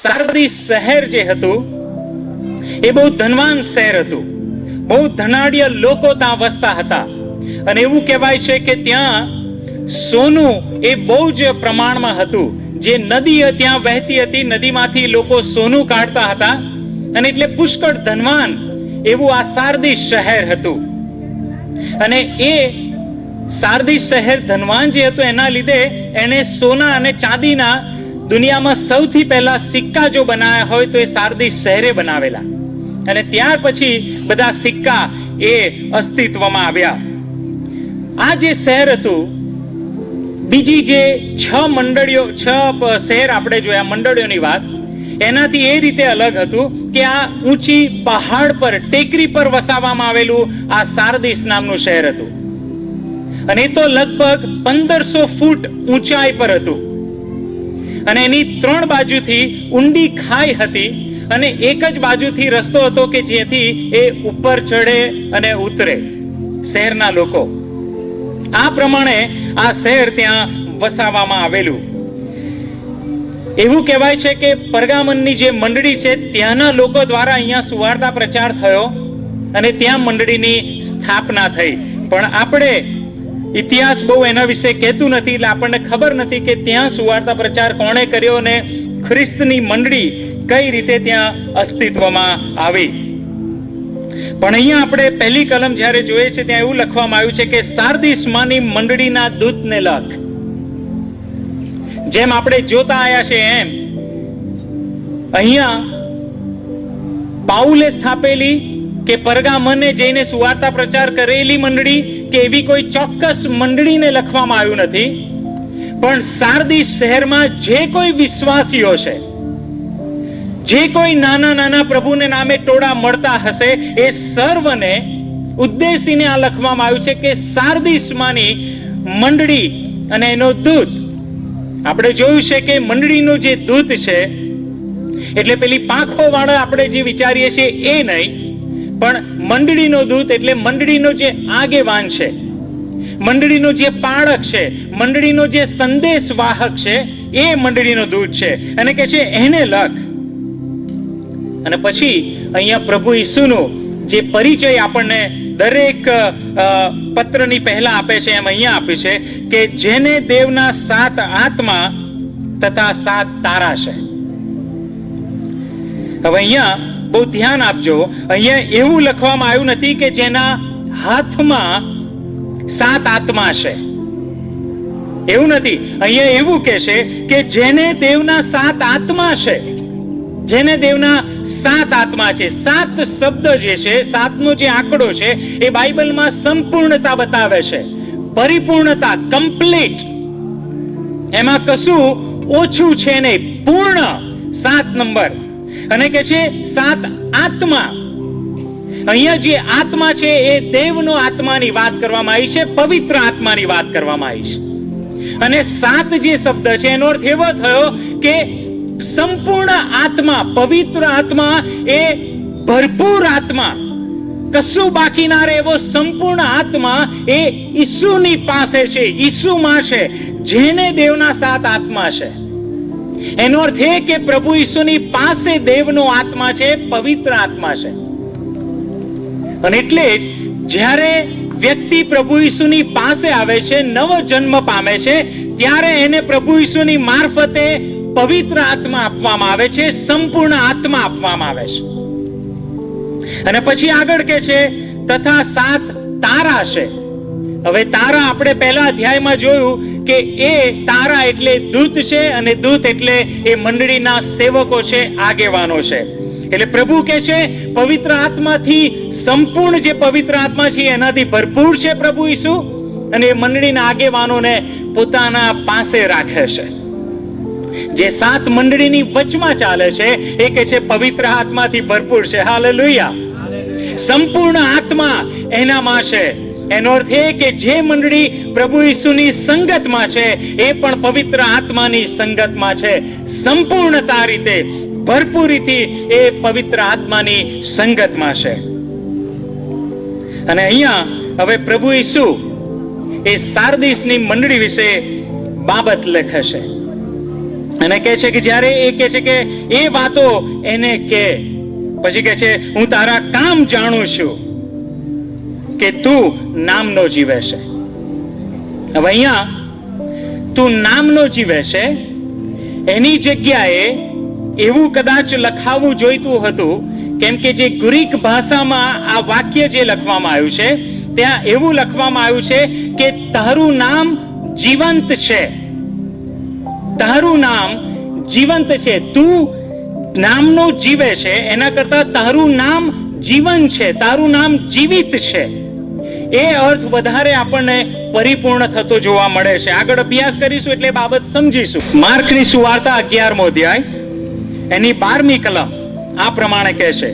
સાર્દિસ શહેર જે હતું એ બહુ ધનવાન શહેર હતું. બહુ ધનાઢ્ય લોકો ત્યાં વસતા હતા અને એવું કહેવાય છે કે ત્યાં સોનું એ બહુ જ પ્રમાણમાં હતું. જે નદી ત્યાં વહેતી હતી, નદીમાંથી લોકો સોનું કાઢતા હતા અને એટલે પુષ્કળ ધનવાન એવું આ સાર્દિસ શહેર હતું. અને એ સાર્દિસ શહેર ધનવાન જે હતું એના લીધે એને સોના અને ચાંદીના દુનિયામાં સૌથી પહેલા સિક્કા જો બનાવ્યા હોય તો એ સાર્દિસ શહેરે બનાવેલા. અને ત્યાર પછી બધા સિક્કા એ અસ્તિત્વમાં આવ્યા. આ જે શહેર હતું, બીજી જે 6 મંડળીઓ, 6 શહેર આપણે જોયા મંડળીઓની વાત, એનાથી એ રીતે અલગ હતું કે આ ઊંચી પહાડ પર, ટેકરી પર વસાવવામાં આવેલું આ સાર્દિસ નામનું શહેર હતું. અને એ તો લગભગ 1500 ફૂટ ઊંચાઈ પર હતું અને એની 3 બાજુથી ઊંડી ખાઈ હતી અને એક જ બાજુથી રસ્તો હતો કે જેથી એ ઉપર ચડે અને ઉતરે શહેરના લોકો. આ પ્રમાણે આ શહેર ત્યાં વસાવવામાં આવેલું. એવું કહેવાય છે કે પરગામનની જે મંડળી છે ત્યાંના લોકો દ્વારા અહીંયા સુવાર્તા પ્રચાર થયો અને ત્યાં મંડળીની સ્થાપના થઈ. પણ આપણે ઇતિહાસ બહુ એના વિશે કહેતું નથી, એટલે આપણને ખબર નથી કે ત્યાં સુવાર્તા પ્રચાર કોણે કર્યો અને ખ્રિસ્તની મંડળી કઈ રીતે ત્યાં અસ્તિત્વમાં આવી. પણ અહીંયા આપણે પહેલી કલમ જ્યારે જોઈએ છે ત્યાં એવું લખવામાં આવ્યું છે કે સાર્દિસમાંની મંડળીના દૂતને લખ. જેમ આપણે જોતા આયા છે એમ અહીંયા પાઉલે સ્થાપેલી કે પરગામને જઈને સુવાર્તા પ્રચાર કરેલી મંડળી કે એવી કોઈ ચોક્કસ મંડળીને લખવામાં આવ્યું નથી. પણ સાર્દિસ શહેરમાં જે કોઈ વિશ્વાસીઓ છે, જે કોઈ નાના નાના પ્રભુને નામે ટોળા મળતા હશે, એ સર્વને ઉદ્દેશીને આ લખવામાં આવ્યું છે કે સાર્દિસમાંની મંડળી અને એનો દૂત. આપણે જોયું છે કે મંડળીનો જે દૂત છે એટલે પેલી પાંખો વાળા આપણે જે વિચારીએ છીએ એ નહીં, પણ મંડળીનો દૂત એટલે મંડળીનો જે આગેવાન છે, મંડળીનો જે પાળક છે, મંડળીનો જે સંદેશ વાહક છે, એ મંડળીનો દૂત છે. અને કે છે એને લખ. અને પછી અહીંયા પ્રભુ ઈસુનો જે પરિચય આપણને દરેક પત્રની પહેલા આપે છે એમ અહીંયા આપ્યું છે કે જેને દેવના 7 આત્મા તથા 7 તારા છે. હવે અહીંયા બહુ ધ્યાન આપજો, અહીંયા એવું લખવામાં આવ્યું નથી કે જેના હાથમાં 7 આત્મા છે, એવું નથી. અહીંયા એવું કે છે કે જેને દેવના 7 આત્મા છે, જેને દેવના 7 આત્મા છે. 7 શબ્દ જે છે, 7નો જે આંકડો છે એ બાઇબલમાં સંપૂર્ણતા બતાવે છે, પરિપૂર્ણતા, કમ્પ્લીટ. એમાં કશું ઓછું છે નહીં, પૂર્ણ 7 નંબર. અને કે છે 7 આત્મા. અહીંયા જે આત્મા છે એ દેવનો આત્માની વાત કરવામાં આવી છે, પવિત્ર આત્માની વાત કરવામાં આવી છે. અને 7 જે શબ્દ છે એનો અર્થ એવો થયો કે સંપૂર્ણ આત્મા, પવિત્ર આત્મા, એ ભરપૂર આત્મા, કશું બાકી ના રહે એવો સંપૂર્ણ આત્મા એ ઈસુની પાસે છે, ઈસુમાં છે, જેને દેવના 7 આત્મા છે. એનો અર્થ એ કે પ્રભુ ઈસુની પાસે દેવનો આત્મા છે, પવિત્ર આત્મા છે. અને એટલે જ જ્યારે વ્યક્તિ પ્રભુ ઈસુની પાસે આવે છે, નવો જન્મ પામે છે, ત્યારે એને પ્રભુ ઈસુની મારફતે પવિત્ર આત્મા આપવામાં આવે છે, સંપૂર્ણ આત્મા આપવામાં આવે છે. અને પછી આગળ કે છે તથા 7 તારા છે. હવે તારા આપણે પહેલા અધ્યાયમાં જોયું કે એ તારા એટલે દૂત છે અને દૂત એટલે એ મંડળીના સેવકો છે, આગેવાનો છે. એટલે પ્રભુ કે છે પવિત્ર આત્માથી, સંપૂર્ણ જે પવિત્ર આત્મા છે એનાથી ભરપૂર છે પ્રભુ ઈસુ, અને એ મંડળીના આગેવાનોને પોતાના પાસે રાખે છે. જે 7 મંડળીની વચમાં ચાલે છે એ કે છે પવિત્ર આત્માથી ભરપૂર છે. હાલેલુયા. સંપૂર્ણ આત્મા એનામાં છે. એનો અર્થ એ કે જે મંડળી પ્રભુ ઈસુની સંગતમાં છે એ પણ પવિત્ર આત્માની સંગતમાં છે. સંપૂર્ણતા રીતે, ભરપૂરીથી એ પવિત્ર આત્માની સંગતમાં છે. અને અહીંયા હવે પ્રભુ ઈસુ એ સાર્દિસની મંડળી વિશે બાબત લખે છે. અને કહે છે કે જ્યારે એ કહે છે કે એ વાતો એને કે, પછી કહે છે હું તારા કામ જાણું છું કે તું નામનો જીવે છે. હવે અહીંયા તું નામનો જીવે છે એની જગ્યાએ એવું કદાચ લખાવવું જોઈતું હતું, કેમ કે જે ગ્રીક ભાષામાં આ વાક્ય જે લખવામાં આવ્યું છે ત્યાં એવું લખવામાં આવ્યું છે કે તારું નામ જીવંત છે. તારું નામ જીવંત છે. તું નામનો જીવે છે એના કરતા તારું નામ જીવન છે, તારું નામ જીવિત છે. એ અર્થ વધારે આપણને પરિપૂર્ણ થતો જોવા મળે છે. આગળ અભ્યાસ કરીશું એટલે બાબત સમજીશું. માર્કની સુવાર્તા 11મો અધ્યાય એની 12મી કલમ આ પ્રમાણે કહે છે,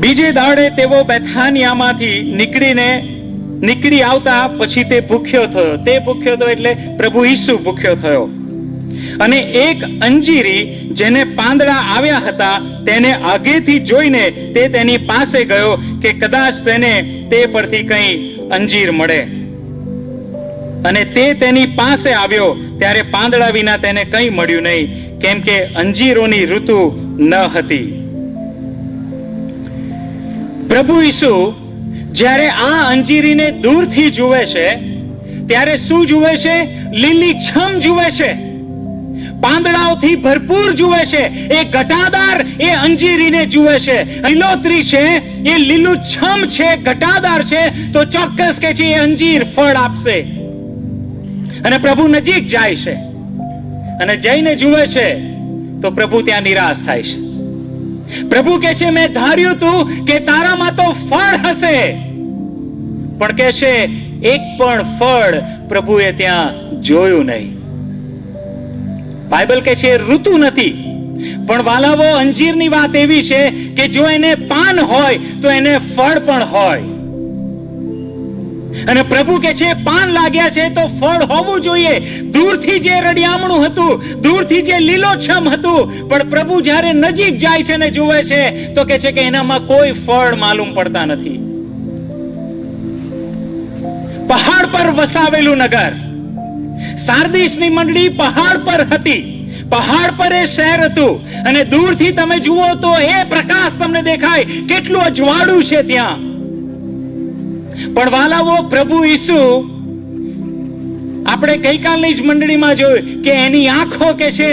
બીજે દાડે તેઓ બેથાનિયામાંથી નીકળી આવતા પછી તે ભૂખ્યો થયો. તે ભૂખ્યો થયો એટલે પ્રભુ ઈસુ ભૂખ્યો થયો. અને એક અંજીરી જેને પાંદડા આવ્યા હતા તેને આગેથી જોઈને તે તેની પાસે ગયો કે કદાચ તેને તે પરથી કંઈ અંજીર મળે. અને તે તેની પાસે આવ્યો ત્યારે પાંદડા વિના તેને કંઈ મળ્યું નહીં, કેમ કે અંજીરોની ઋતુ ન હતી. પ્રભુ ઈસુ જ્યારે આ અંજીરીને દૂરથી જુએ છે ત્યારે શું જુએ છે? લીલીછમ જુએ છે, પાંદડાઓથી ભરપૂર જુએ છે. એ ઘટાદાર એ અંજીરીને જુએ છે. લીલોતરી છે, એ લીલુંછમ છે, ઘટાદાર છે, તો ચોક્કસ કે છે એ અંજીર ફળ આપશે. અને પ્રભુ નજીક જાય છે અને જઈને જુએ છે તો પ્રભુ ત્યાં નિરાશ થાય છે. પ્રભુ કહે છે મેં ધાર્યું તું કે તારામાં તો ફળ હશે, પણ કહે છે એક પણ ફળ પ્રભુએ ત્યાં જોયું નહીં. બાઇબલ કહે છે ઋતુ નથી, પણ વાલાવો અંજીરની વાત એવી છે કે જો એને પાન હોય તો એને ફળ પણ હોય. અને પ્રભુ કહે છે પાન લાગ્યા છે તો ફળ હોવું જોઈએ. દૂરથી જે રડિયામણું હતું, દૂરથી જે લીલોછમ હતું, પણ પ્રભુ જ્યારે નજીક જાય છે ને જુએ છે તો કહે છે કે એનામાં કોઈ ફળ માલુમ પડતા નથી. પહાડ પર વસાવેલું નગર, સાર્દિસની મંડળી પહાડ પર હતી, પહાડ પર એ શહેર હતું, અને દૂરથી તમે જુઓ તો એ પ્રકાશ તમને દેખાય કેટલું અજવાળું છે ત્યાં. પણ વાલાવો પ્રભુ ઈસુ આપણે ગઈકાલની જ મંડળીમાં જોયું કે એની આંખો કે છે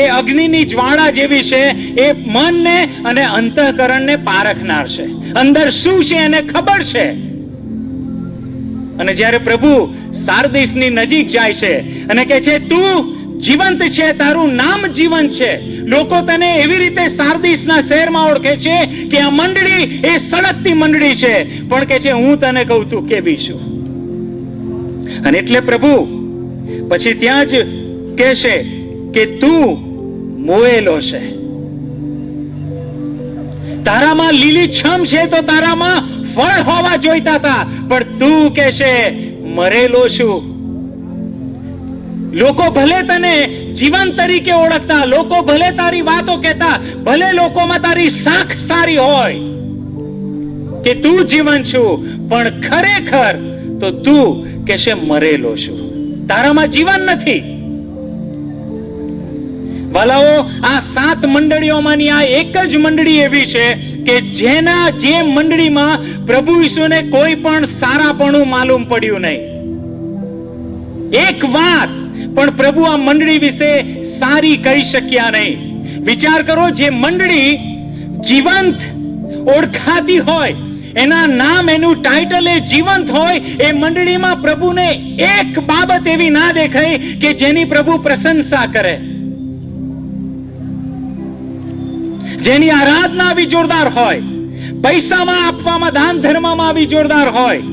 એ અગ્નિની જ્વાળા જેવી છે. એ મનને અને અંતઃકરણને પારખનાર છે. અંદર શું છે એને ખબર છે. અને જ્યારે પ્રભુ સાર્દિસની નજીક જાય છે અને કહે છે તું જીવંત છે, તારું નામ જીવંત છે, લોકો તને એવી રીતે સાર્દિસના શહેરમાં ઓળખે છે કે આ મંડળી એ સળગતી મંડળી છે, પણ કે છે હું તને કહું તું કેવી છું. અને એટલે પ્રભુ પછી ત્યાં જ કહેશે કે તું મોયેલો છે, તારામાં લીલીછમ છે તો તારામાં ફળ હોવા જોઈતા હતા, પણ તું કે છે મરેલો છું. લોકો ભલે તને જીવન તરીકે ઓળખતા, લોકો ભલે તારી વાતો કહેતા, ભલે લોકોમાં તારી સાખ સારી હોય કે તું જીવન છું, પણ ખરેખર તો તું કે છે મરેલો છું, તારામાં જીવન નથી. વાલાઓ આ 7 મંડળીઓમાંની આ એક જ મંડળી એવી છે કે જે મંડળીમાં પ્રભુ ઈસુને કોઈ પણ સારાપણું માલુમ પડ્યું નહીં. એક વાત પણ પ્રભુ આ મંડળી વિશે સારી કહી શક્યા નહીં. વિચાર કરો, જે મંડળી જીવંત ઓળખાતી હોય, એના નામ એનું ટાઇટલ એ જીવંત હોય, એ મંડળીમાં પ્રભુને એક બાબત એવી ના દેખાય કે જેની પ્રભુ પ્રશંસા કરે, જેની આરાધના આવી જોરદાર હોય, પૈસામાં આપવામાં, દાન ધર્મમાં આવી જોરદાર હોય,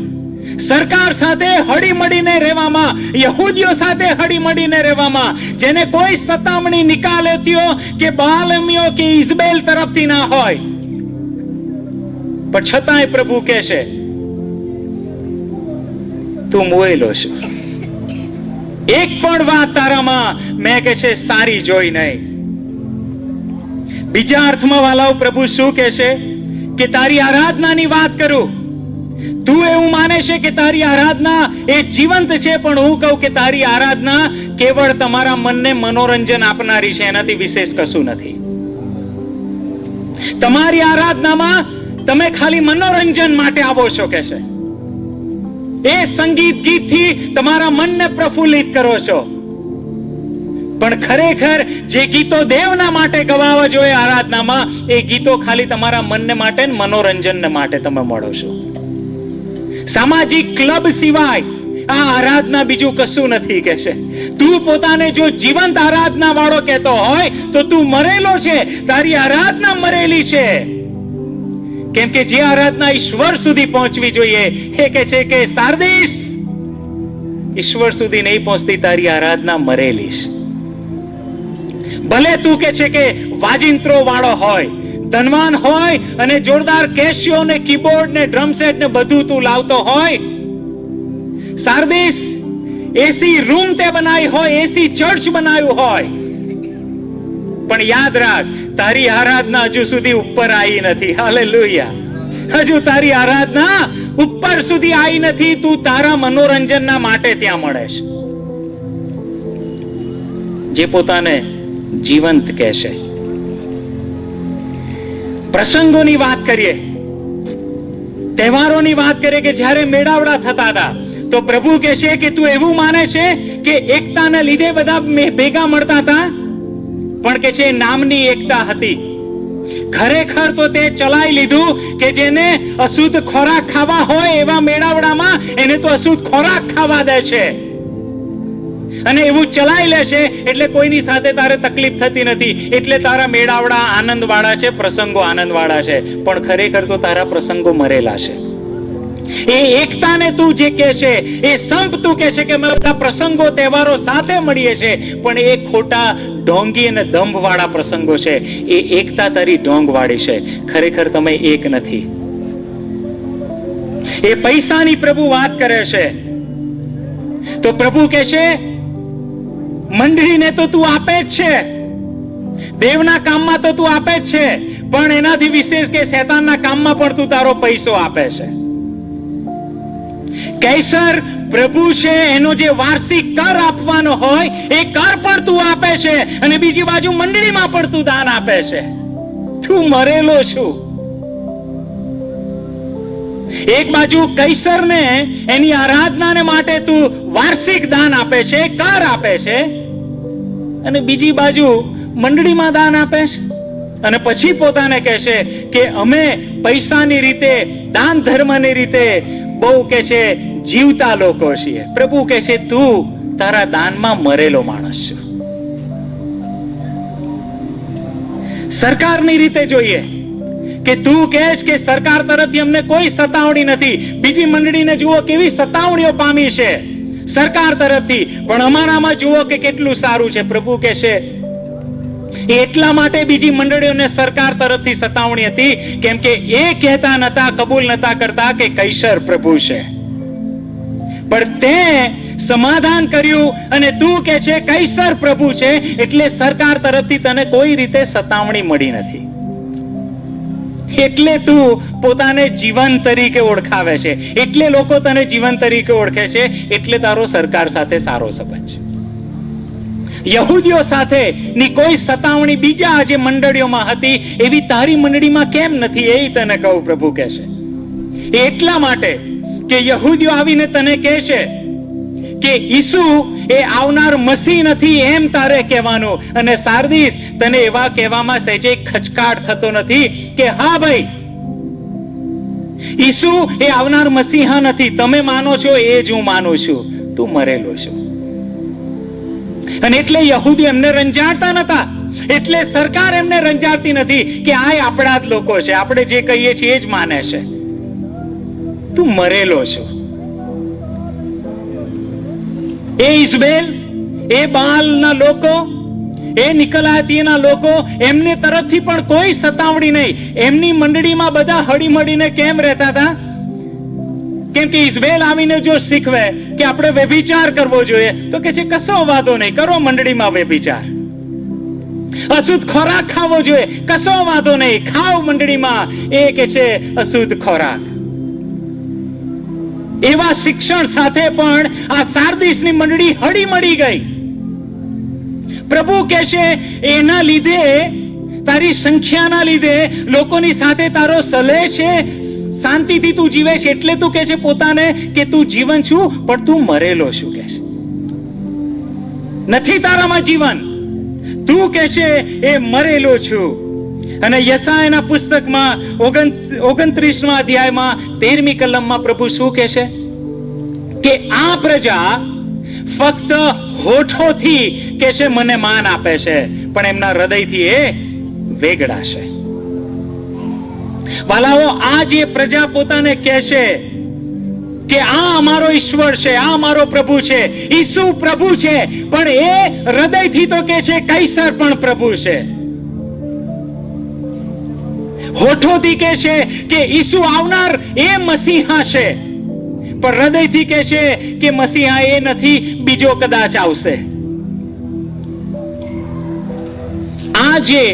સરકાર સાથે હળીમળીને રહેવામાં, યહૂદીઓ સાથે હળીમળીને રહેવામાં, જેને કોઈ સતામણી નિકાલતીઓ કે બાલમીઓ કે ઇઝબેલ તરફથી ના હોય, પણ છતાંય પ્રભુ કહે છે તું મોયેલો છે. એક પણ વાત તારામાં મેં કે છે સારી જોઈ નહીં. બીજા અર્થમાં વાલાઓ પ્રભુ શું કહે છે કે તારી આરાધનાની વાત કરું. તું એવું માને છે કે તારી આરાધના એ જીવંત છે, પણ હું કહું કે તારી આરાધના કેવળ તમારા મનને મનોરંજન આપનારી છે, એનાથી વિશેષ કશું નથી. તમારી આરાધનામાં તમે ખાલી મનોરંજન માટે આવો છો કે છે. એ સંગીત ગીતથી તમારા મનને પ્રફુલ્લિત કરો છો, પણ ખરેખર જે ગીતો દેવના માટે ગવાવા જોઈએ આરાધનામાં, એ ગીતો ખાલી તમારા મનને માટે, મનોરંજન માટે તમે મળો છો. સામાજિક ક્લબ સિવાય આ આરાધના બીજું કશું નથી કે છે. તું પોતાને જો જીવંત આરાધના વાળો કહેતો હોય તો તું મરેલો છે. તારી આરાધના મરેલી છે. કેમ કે જે આરાધના ઈશ્વર સુધી પહોંચવી જોઈએ, એ કે છે કે સાર્દિસ, ઈશ્વર સુધી નહીં પહોંચતી તારી આરાધના મરેલી છે. ભલે તું કે છે કે વાજિંત્રો વાળો હોય, ધનવાન હોય અને જોરદાર કેશિયો ને કીબોર્ડ ને ડ્રમ સેટ ને બધું તું લાવતો હોય, સાર્દિસ એસી રૂમ તે બનાવી હોય, એસી ચર્ચ બનાવ્યું હોય, પણ યાદ રાખ, તારી આરાધના હજુ સુધી ઉપર આવી નથી. હાલેલુયા. હજુ તારી આરાધના ઉપર સુધી આવી નથી. તું તારા મનોરંજનના માટે ત્યાં મળે છે. જે પોતાને જીવંત કહેશે. પ્રસંગોની વાત કરીએ, તહેવારોની વાત કરીએ કે જ્યારે મેળાવડા થતા હતા તો પ્રભુ કહે છે કે તું એવું માને છે કે એકતાને લીધે બધા ભેગા મળતા હતા, પણ કે છે નામની એકતા હતી. ખરેખર તો તે ચલાવી લીધું કે જેને અશુદ્ધ ખોરાક ખાવા હોય એવા મેળાવડામાં એને તો અશુદ્ધ ખોરાક ખાવા દે છે, અને એવું ચલાવી લે છે એટલે કોઈની સાથે તારે તકલીફ થતી નથી. એટલે તારા મેળાવડા આનંદ વાળા છે, પ્રસંગો આનંદ વાળા છે, પણ ખરેખર તો તારા પ્રસંગો મરેલા છે. એ એકતાને તું જે કહે છે, એ સંપ તું કહે છે કે અમે બધા પ્રસંગો તહેવારો સાથે મળીએ છે, પણ એ ખોટા ઢોંગી અને દંભ વાળા પ્રસંગો છે. એ એકતા તારી ઢોંગ વાળી છે. ખરેખર તમે એક નથી. એ પૈસાની પ્રભુ વાત કરે છે તો પ્રભુ કહે છે મંડળીને તો તું આપે જ છે, દેવના કામમાં તો તું આપે જ છે, પણ એનાથી વિશેષ કે શેતાનના કામમાં પણ તું તારો પૈસો આપે છે. કૈસર પ્રભુ છે, એનો જે વાર્ષિક કર આપવાનો હોય એ કર પણ તું આપે છે, અને બીજી બાજુ મંડળીમાં પણ તું દાન આપે છે. તું મરેલો છું. એક બાજુ કૈસરને એની આરાધનાને માટે તું વાર્ષિક દાન આપે છે, કર આપે છે, અને બીજી બાજુ મંડળીમાં દાન આપે છે, અને પછી પોતાને કહે છે કે અમે પૈસાની રીતે, દાન ધર્મની રીતે બહુ કે છે જીવતા લોકો છીએ. પ્રભુ કહે છે તું તારા દાનમાં મરેલો માણસ છે. સરકારની રીતે જોઈએ કે તું કહે કે સરકાર તરફથી અમને કોઈ સતાવણી નથી. બીજી મંડળીને જુઓ કેવી સતાવણીઓ પામી છે સરકાર તરફથી, પણ અમારામાં જુઓ કે કેટલું સારું છે. પ્રભુ કહે છે એટલા માટે બીજી મંડળીઓને સરકાર તરફથી સતાવણી હતી કેમ કે એ કહેતા નતા, કબૂલ નતા કરતા કે કૈસર પ્રભુ છે. પણ તે સમાધાન કર્યું અને તું કે છે કૈસર પ્રભુ છે, એટલે સરકાર તરફથી તને કોઈ રીતે સતાવણી મળી નથી. એટલે તું પોતાને જીવન તરીકે ઓળખાવે છે, એટલે લોકો તને જીવન તરીકે ઓળખે છે, એટલે તારો સરકાર સાથે સારો સંબંધ છે. યહૂદીઓ સાથે ની કોઈ સતાવણી બીજા જે મંડળીઓમાં હતી એવી તારી મંડળીમાં કેમ નથી, એ તને કહું પ્રભુ કહે છે. એટલા માટે કે યહૂદીઓ આવીને તને કહે છે કે ઈસુ એ આવનાર મસીહ નથી એમ તારે કહેવાનું, અને સાર્દિસ તને એવા કહેવામાં સહેજે ખચકાટ થતો નથી કે હા ભાઈ ઈસુ એ આવનાર મસીહા નથી. તમે માનો છો એ જ હું માનું છું. તું મરેલો છું. અને એટલે યહૂદી એમને રંજાડતા નતા, એટલે સરકાર એમને રંજાડતી નથી કે આ આપણા જ લોકો છે, આપણે જે કહીએ છીએ એ જ માને છે. તું મરેલો છો. એ ઇઝબેલ, એ બાલના લોકો, એ નિકલાતીના લોકો, એમની તરફથી પણ કોઈ સતાવણી નહીં. એમની મંડળીમાં બધા હળીમળીને કેમ રહેતા હતા? કેમ કે ઇઝબેલ આવીને જો શીખવે કે આપણે વ્યભિચાર કરવો જોઈએ તો કે છે કશો વાંધો નહીં, કરો મંડળીમાં વ્યભિચાર. અશુદ્ધ ખોરાક ખાવો જોઈએ, કશો વાંધો નહીં, ખાઓ મંડળીમાં એ કે છે અશુદ્ધ ખોરાક. એવા શિક્ષણ સાથે પણ આ સાર્દિસની મંડળી હળી મળી ગઈ. પ્રભુ કહેશે એના લીધે, તારી સંખ્યાના લીધે લોકોની સાથે તારો સલેહ છે, શાંતિથી તું જીવે છે, એટલે તું કહે છે પોતાને કે તું જીવન છું, પણ તું મરેલો છું કહે છે. નથી તારામાં જીવન, તું કહે છે એ મરેલો છું. અને યશાયાના પુસ્તકમાં 29મા અધ્યાયમાં 13મી કલમમાં પ્રભુ શું કહે છે કે આ પ્રજા ફક્ત હોઠોથી કહે છે મને માન આપે છે, પણ એમના હૃદયથી એ વેગળા છે. વાલાઓ, આ જે પ્રજા પોતાને કહે છે કે આ અમારો ઈશ્વર છે, આ અમારો પ્રભુ છે, ઈસુ પ્રભુ છે, પણ એ હૃદયથી તો કહે છે કૈસર પણ પ્રભુ છે. હોઠોથી કહે છે કે ઈસુ આવનાર એ મસીહા છે, પણ હૃદયથી કહે છે કે મસીહા એ નથી, બીજો કદાચ આવશે. આ જે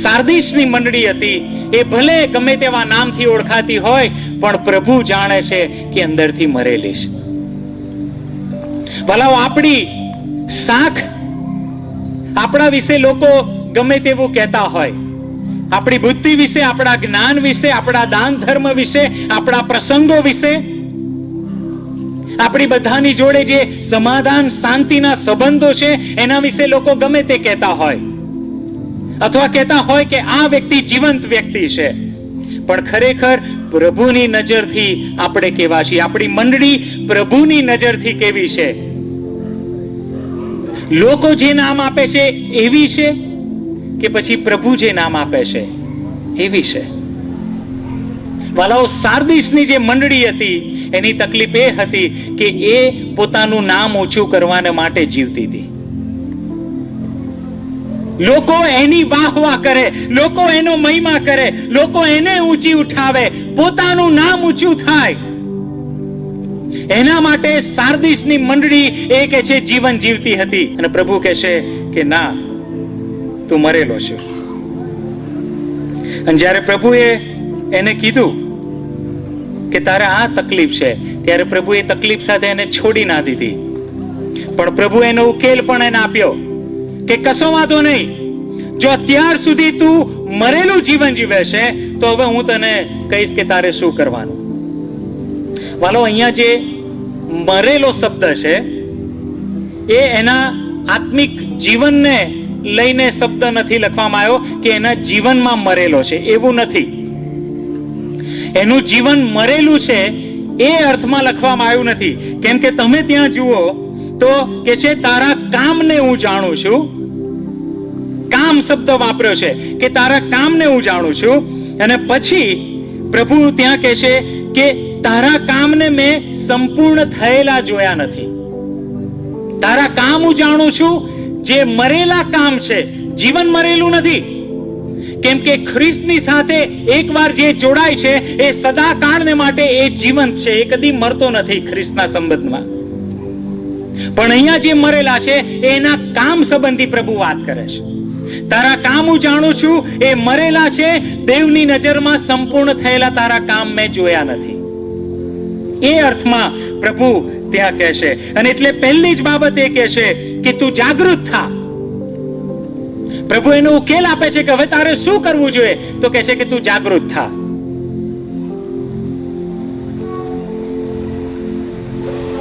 સાર્દિસની મંડળી હતી એ ભલે ગમે તેવા નામથી ઓળખાતી હોય, પણ પ્રભુ જાણે છે કે અંદરથી મરેલી છે. ભલાઓ, આપણી શાખ આપણા વિશે લોકો ગમે તેવું કહેતા હોય, આપણી બુદ્ધિ વિશે, આપણા જ્ઞાન વિશે, આપણા દાન ધર્મ વિશે, આપણા પ્રસંગો વિશે, આપણી બધાની જોડે જે સમાધાન શાંતિના સંબંધો છે એના વિશે લોકો ગમે તે કહેતા હોય, અથવા કહેતા હોય કે આ વ્યક્તિ જીવંત વ્યક્તિ છે, પણ ખરેખર પ્રભુની નજરથી આપણે કેવા છીએ? આપણી મંડળી પ્રભુની નજરથી કેવી છે? લોકો જે નામ આપે છે એવી છે કે પછી પ્રભુ જે નામ આપે છે એવી છે? વાલાઓ, સાર્દિસની જે મંડળી હતી એની તકલીફ એ હતી કે એ પોતાનું નામ ઊંચું કરવાને માટે જીવતી હતી. લોકો એની વાહ કરે, લોકો એનો મહિમા કરે, લોકો એને ઊંચી ઉઠાવે, પોતાનું નામ ઊંચું થાય, એના માટે સાર્દિસની મંડળી એ કે છે જીવન જીવતી હતી. અને પ્રભુ કહે છે કે ના, તું મરેલો છે. અને જ્યારે પ્રભુએ એને કીધું કે તારે આ તકલીફ છે, ત્યારે પ્રભુ એ તકલીફ સાથે એને છોડી ના દીધી, પણ પ્રભુ એનો ઉકેલ પણ એને આપ્યો કે કશો વાંધો નહીં, જો અત્યાર સુધી તું મરેલું જીવન જીવે છે તો હવે હું તને કહીશ કે તારે શું કરવાનું. વાલો, અહીંયા જે મરેલો શબ્દ છે એ એના આત્મિક જીવનને લઈને શબ્દ નથી લખવામાં આવ્યો કે એના જીવનમાં મરેલો છે, એવું નથી. એનું જીવન મરેલું છે એ અર્થમાં લખવામાં આવ્યું નથી. કેમ કે તમે ત્યાં જુઓ તો કે છે તારા કામને હું જાણું છું. કામ શબ્દ વાપર્યો છે કે તારા કામને હું જાણું છું. અને પછી પ્રભુ ત્યાં કહે છે કે તારા કામને મેં સંપૂર્ણ થયેલા જોયા નથી. તારા કામ હું જાણું છું, જે મરેલા કામ છે, જીવન મરેલું નથી. કેમ કે ખ્રિસ્તની સાથે એકવાર જે જોડાય છે એ સદાકાળને માટે એ જીવંત છે, એ કદી મરતો નથી ખ્રિસ્તના સંબંધમાં. પણ અહીંયા જે મરેલા છે એના કામ સંબંધી પ્રભુ વાત કરે છે. તારા કામ હું જાણું છું, એ મરેલા છે, દેવની નજરમાં સંપૂર્ણ થયેલા તારા કામ મેં જોયા નથી. એ અર્થમાં પ્રભુ ત્યાં કહે છે. અને એટલે પહેલી જ બાબત એ કહે છે કે તું જાગૃત થા. પ્રભુ એનો ઉકેલ આપે છે કે હવે તારે શું કરવું જોઈએ? તો કહે છે કે તું જાગૃત થા.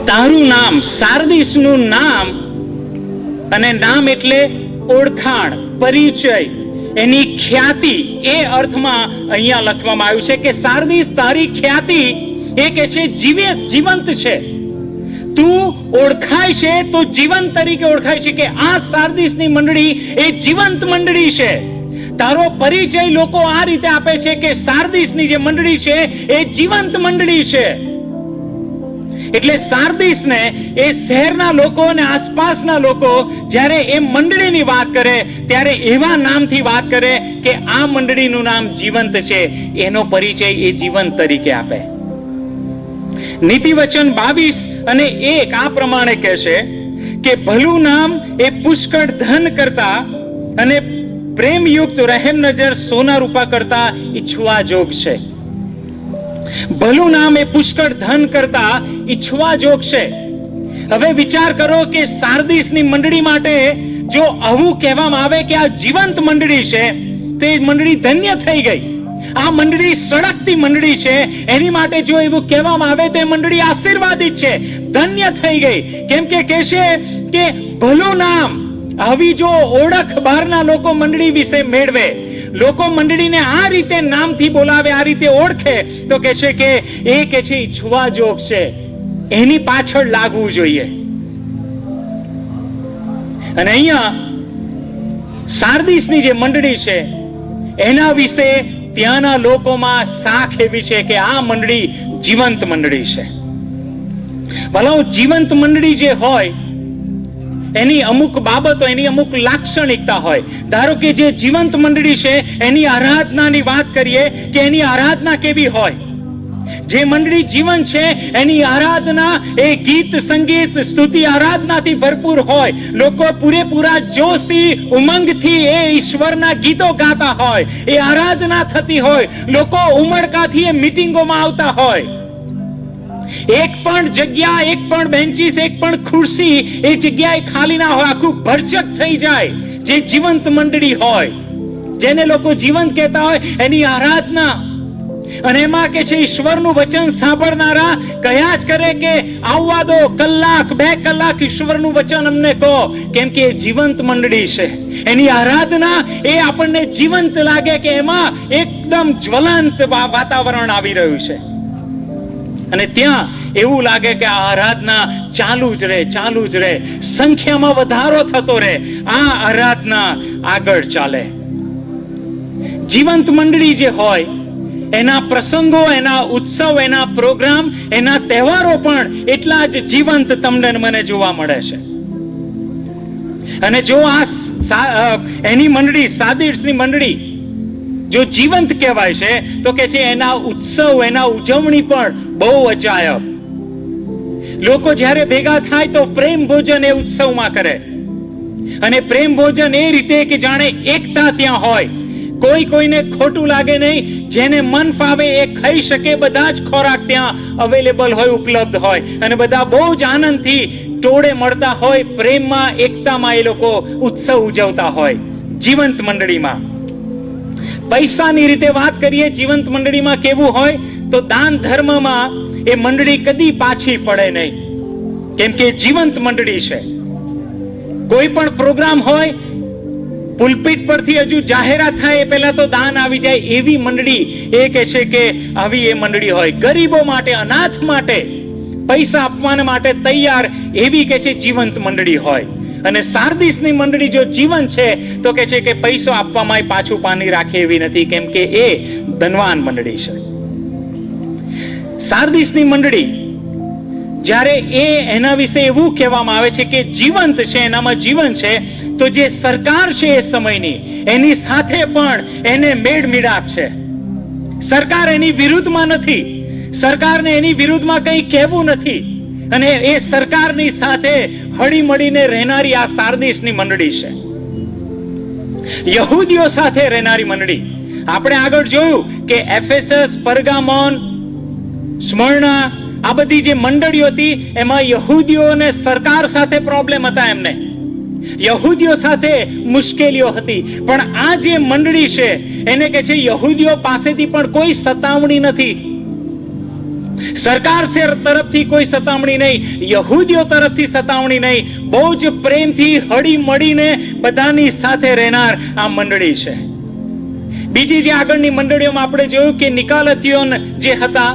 તારું નામ, સાર્દિસનું નામ, અને નામ એટલે ઓળખાણ, પરિચય, એની ખ્યાતિ, એ અર્થમાં અહીંયા લખવામાં આવ્યું છે કે સાર્દિસ તારી ખ્યાતિ એ કે છે જીવંત છે. તું ઓળખાય છે તો જીવંત તરીકે ઓળખાય છે કે આ સાર્દિસની મંડળી એ જીવંત મંડળી છે. તારો પરિચય લોકો આ રીતે આપે છે કે સાર્દિસની જે મંડળી છે એ જીવંત મંડળી છે. એટલે સાર્દિસને એ શહેરના લોકો અને આસપાસના લોકો જ્યારે એ મંડળીની વાત કરે ત્યારે એવા નામથી વાત કરે કે આ મંડળીનું નામ જીવંત છે, એનો પરિચય એ જીવંત તરીકે આપે. નીતિવચન 22:1 આ પ્રમાણે કહે છે કે ભલું નામ એ પુષ્કળ ધન કરતા અને પ્રેમયુક્ત રહેમ નજર સોના રૂપા કરતા ઈચ્છવા જોગ છે. ભલું નામ એ પુષ્કળ ધન કરતા ઈચ્છવા જોગ છે. હવે વિચાર કરો કે સાર્દિસની મંડળી માટે જો આવું કહેવામાં આવે કે આ જીવંત મંડળી છે, તો એ મંડળી ધન્ય થઈ ગઈ. આ મંડળી સળગતી મંડળી છે, એની માટે જો એવું કહેવામાં આવે તો એ મંડળી આશીર્વાદિત છે, ધન્ય થઈ ગઈ. કેમ કે કહેશે કે ભલું નામ, આવી જો ઓળખ બહારના લોકો મંડળી વિશે મેળવે, લોકો મંડળીને આ રીતે નામથી બોલાવે, આ રીતે ઓળખે, તો કહેશે કે એ કે છે ઈચ્છવા જોગ છે, એની પાછળ લાગવું જોઈએ. અને અહીંયા સાર્દિસની જે મંડળી છે એના વિશે ત્યાંના લોકોમાં સાખ એવી છે કે આ મંડળી જીવંત મંડળી છે. ભલા જીવંત મંડળી જે હોય એની અમુક બાબતો, એની અમુક લાક્ષણિકતા હોય. ધારો કે જે જીવંત મંડળી છે એની આરાધનાની વાત કરીએ કે એની આરાધના કેવી હોય. જે મંડળી જીવન છે એની આરાધના એ ગીત, સંગીત, સ્તુતિ, આરાધનાથી ભરપૂર હોય. લોકો પૂરેપૂરા જોશથી, ઉમંગથી એ ઈશ્વરના ગીતો ગાતા હોય, એ આરાધના થતી હોય. લોકો ઉમળકાથી એ મીટિંગોમાં આવતા હોય. એક પણ જગ્યા, એક પણ બેન્ચીસ, એક પણ ખુરશી એ જગ્યાએ ખાલી ના હોય, આખું ભરચક થઈ જાય. જે જીવંત મંડળી હોય, જેને લોકો જીવંત કહેતા હોય, એની આરાધના. અને એમાં કે છે ઈશ્વરનું વચન સાંભળનારા કયા જ કરે કે આવવા દો, કલાક 2 કલાક ઈશ્વરનું વચન અમને કહો. કેમ કે જીવંત મંડળી છે, એની આરાધના એ આપણને જીવંત લાગે કે એમાં એકદમ જ્વલંત વાતાવરણ આવી રહ્યું છે. અને ત્યાં એવું લાગે કે આ આરાધના ચાલુ જ રહે, ચાલુ જ રહે, સંખ્યામાં વધારો થતો રહે, આ આરાધના આગળ ચાલે. જીવંત મંડળી જે હોય એના પ્રસંગો, એના ઉત્સવ, એના પ્રોગ્રામ, એના તહેવારો પણ એટલા જ જીવંત તમને મને જોવા મળે છે. અને જો આ એની મંડળી, સાર્દિસની મંડળી જો જીવંત કહેવાય છે તો કે છે એના ઉત્સવ, એના ઉજવણી પણ બહુ અજાયબ. લોકો જ્યારે ભેગા થાય તો પ્રેમ ભોજન એ ઉત્સવમાં કરે. અને પ્રેમ ભોજન એ રીતે કે જાણે એકતા ત્યાં હોય, કોઈ કોઈને ખોટું લાગે નહીં, જેને મન ફાવે એ ખાઈ શકે, બધા જ ખોરાક ત્યાં અવેલેબલ હોય, ઉપલબ્ધ હોય, અને બધા બહુ જ આનંદથી ટોળે મળતા હોય, પ્રેમમાં, એકતામાં એ લોકો ઉત્સવ ઉજવતા હોય જીવંત મંડળીમાં. પૈસાની રીતે વાત કરીએ જીવંત મંડળીમાં કેવું હોય તો દાન ધર્મમાં એ મંડળી કદી પાછી પડે નહીં. કેમ કે જીવંત મંડળી છે. કોઈ પણ પ્રોગ્રામ હોય, પુલપીટ પરથી હજુ જાહેરાત થાય એ પહેલા તો દાન આવી જાય, એવી મંડળી એ કે છે કે આવી એ મંડળી હોય. ગરીબો માટે, અનાથ માટે પૈસા આપવા માટે તૈયાર એવી કે છે જીવંત મંડળી હોય. અને સાર્દિસની મંડળી જો જીવન છે તો કે છે કે પૈસો આપવામાં પાછું પાની રાખે એવી નથી, કેમ કે એ ધનવાન મંડળી છે. સાર્દિસની મંડળી જ્યારે એના વિશે એવું કહેવામાં આવે છે કે જીવંત છે, એનામાં જીવન છે, તો જે સરકાર છે એ સમયની એની સાથે પણ એને મેળ મિલાપ છે. સરકાર એની વિરુદ્ધમાં નથી, સરકારને એની વિરુદ્ધમાં કંઈ કહેવું નથી, અને એ સરકારની સાથે હળી મળીને રહેનારી આ સાર્દિસની મંડળી છે. યહૂદીઓ સાથે રહેનારી મંડળી. આપણે આગળ જોયું કે એફેસસ, પરગામોન, સ્મરણા, આ બધી જે મંડળીઓ હતી એમાં યહૂદીઓને સરકાર સાથે પ્રોબ્લેમ હતા, એમને યહૂદીઓ સાથે મુશ્કેલીઓ હતી. પણ આ જે મંડળી છે એને કે છે યહૂદીઓ પાસેથી પણ કોઈ સતાવણી નથી, સરકાર તરફથી કોઈ સતાવણી નહીં, યહૂદીઓ તરફથી સતાવણી નહીં, બહુ જ પ્રેમથી હળી મળીને બધાની સાથે રહેનાર આ મંડળી છે. બીજી જે આગળની મંડળીઓમાં આપણે જોયું કે નિકાલતીઓ જે હતા,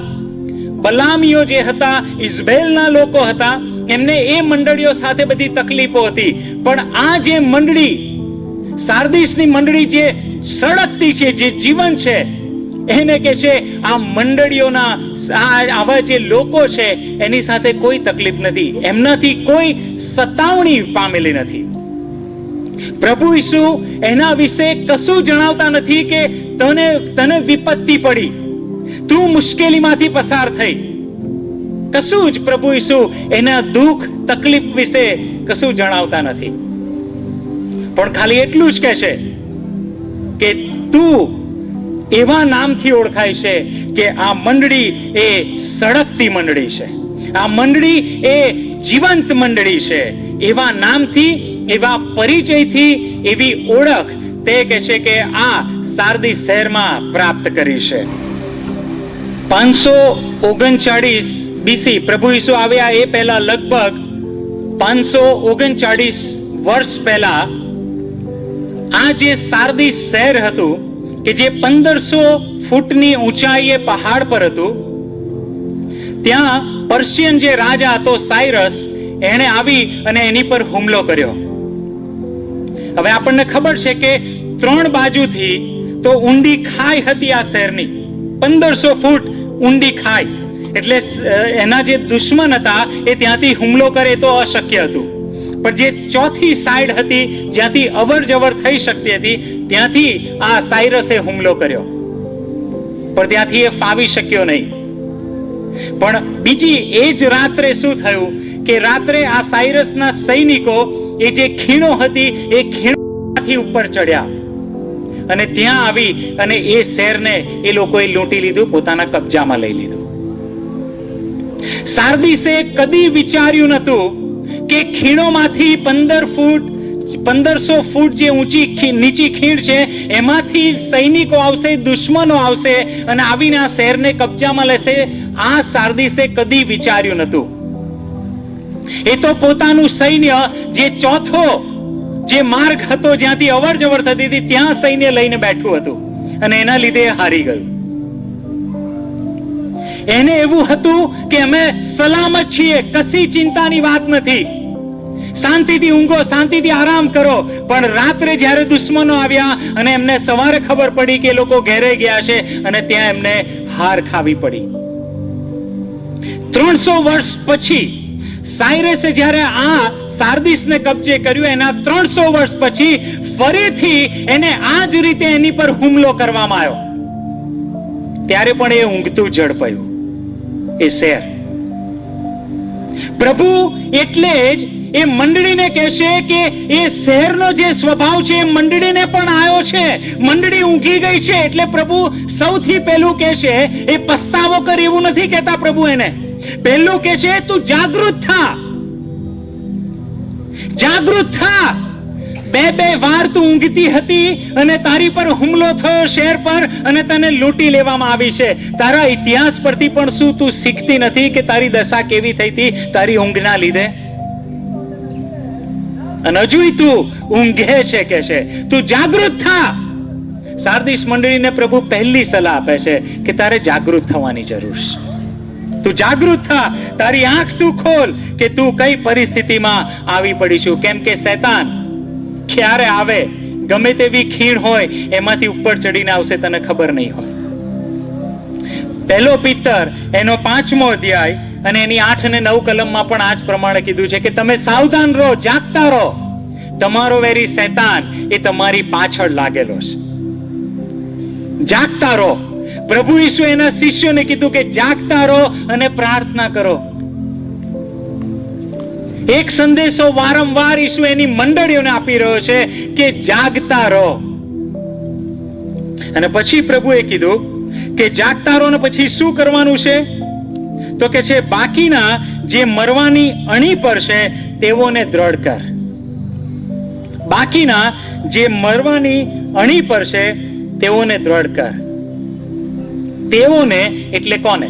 બલામીઓ જે હતા, ઇઝબેલના લોકો હતા, એમને એ મંડળીઓ સાથે બધી તકલીફો હતી. પણ આ જે મંડળી, સાર્દિસની મંડળી જે સળગતી છે, જે જીવન છે, એને કે છે આ મંડળીઓના આવા જે લોકો છે એની સાથે કોઈ તકલીફ નથી, એમનાથી કોઈ સતાવણી પામેલી નથી. પ્રભુ ઈસુ એના વિશે કશું જણાવતા નથી કે તને વિપત્તિ પડી, તું મુશ્કેલીમાંથી પસાર થઈ. કશું જ પ્રભુ ઈસુ એના દુઃખ, તકલીફ વિશે કશું જણાવતા નથી. પણ ખાલી એટલું જ કહે છે કે તું એવા નામથી ઓળખાય છે કે આ મંડળી એ સળગતી મંડળી છે, આ મંડળી એ જીવંત મંડળી છે. એવા નામથી એવા પરિચયથી, એવી ઓળખ તે કહેશે કે આ સાર્દિસ શહેરમાં પ્રાપ્ત કરી છે. 539 BC પ્રભુ ઈસુ આવ્યા એ પહેલા લગભગ 539 વર્ષ પહેલા આ જે સાર્દિસ શહેર હતું કે જે 1500 ફૂટની ઊંચાઈએ પહાડ પર હતું, ત્યાં પર્શિયન જે રાજા હતો સાયરસ, એણે આવી અને એની પર હુમલો કર્યો. હવે આપણને ખબર છે કે 3 બાજુથી તો ઊંડી ખાઈ હતી આ શહેરની, 1500 ફૂટ ઊંડી ખાઈ, એટલે એના જે દુશ્મન હતા એ ત્યાંથી હુમલો કરે તો અશક્ય હતું. પણ જે ચોથી સાઈડ હતી જ્યાંથી અવર જવર થઈ શકતી હતી, ત્યાંથી આ સાયરસે હુમલો કર્યો, પણ ત્યાંથી એ ફાવી શક્યો નહીં. પણ બીજી એ જ રાત્રે શું થયું કે રાત્રે આ સાયરસના સૈનિકો એ જે ખીણો હતી એ ખીણોમાંથી ઉપર ચડ્યા અને ત્યાં આવી અને એ શહેરને એ લોકોએ લૂંટી લીધું, પોતાના કબજામાં લઈ લીધું. સાર્દિસે કદી વિચાર્યું નતું કે ખીણોમાંથી 1500 ફૂટ જે ઊંચી નીચી ખીણ છે એમાંથી સૈનિકો આવશે, દુશ્મનો આવશે અને આવીને આ શહેરને કબજામાં લેશે. આ સાર્દિસે કદી વિચાર્યું નતું. એ તો પોતાનું સૈન્ય જે ચોથો જે માર્ગ હતો જ્યાંથી અવર જવર થતી હતી ત્યાં સૈન્ય લઈને બેઠું હતું અને એના લીધે હારી ગયું. એને એવું હતું કે અમે સલામત છીએ, કશી ચિંતાની વાત નથી, શાંતિથી ઊંઘો, શાંતિથી આરામ કરો. પણ રાત્રે જ્યારે દુશ્મનો આવ્યા અને એમને સવારે ખબર પડી કે લોકો ઘેરે ગયા છે અને ત્યાં એમને હાર ખાવી પડી. 300 વર્ષ પછી સાયરસે જ્યારે આ સાર્દિસને કબજે કર્યું, એના 300 વર્ષ પછી ફરીથી એને આ જ રીતે એની પર હુમલો કરવામાં આવ્યો. ત્યારે પણ એ ઊંઘતું ઝડપાયું એ શહેર. પ્રભુ એટલે જ એ મંડળીને કહેશે કે એ શહેરનો જે સ્વભાવ છે એ મંડળીને પણ આવ્યો છે. મંડળી ઊંઘી ગઈ છે એટલે પ્રભુ સૌથી પહેલું કહેશે, એ પસ્તાવો કર એવું નથી કહેતા પ્રભુ એને. પહેલું કહેશે તું જાગૃત થા, જાગૃત થા. 2 વાર તું ઊંઘતી હતી અને તારી પર હુમલો થયો શહેર પર અને તને લૂંટી લેવામાં આવી છે. તારા ઇતિહાસ પરથી પણ શું તું શીખતી નથી કે તારી દશા કેવી થઈ હતી તારી ઊંઘના લીધે? અને હજુ તું ઊંઘે છે કે છે, તું જાગૃત થા. સાર્દિસ મંડળીને પ્રભુ પહેલી સલાહ આપે છે કે તારે જાગૃત થવાની જરૂર છે. તું જાગૃત થા, તારી આંખ તું ખોલ કે તું કઈ પરિસ્થિતિમાં આવી પડીશું. કેમ કે શૈતાન ક્યારે આવે, ગમે તેવી ખીણ હોય એમાંથી ઉપર ચડીને આવશે, તને ખબર નહીં હોય. 1 પિતર એનો 5મો અધ્યાય અને એની 8 અને 9 કલમમાં પણ આ જ પ્રમાણે કીધું છે કે તમે સાવધાન રહો, જાગતા રહો. તમારો વેરી શૈતાન એ તમારી પાછળ લાગેલો છે. જાગતા રહો. પ્રભુ ઈસુ એના શિષ્યોને કીધું કે જાગતા રહો અને પ્રાર્થના કરો. એક સંદેશો વારંવાર ઈસુ એની મંડળીઓને આપી રહ્યો છે કે જાગતા રહો. અને પછી પ્રભુએ કીધું કે જાગતા રહો ને પછી શું કરવાનું છે? તો કે છે બાકીના જે મરવાની અણી પર છે તેઓને દ્રઢ કર. બાકીના જે મરવાની અણી પર છે તેઓને દ્રઢ કર. તેઓને એટલે કોને?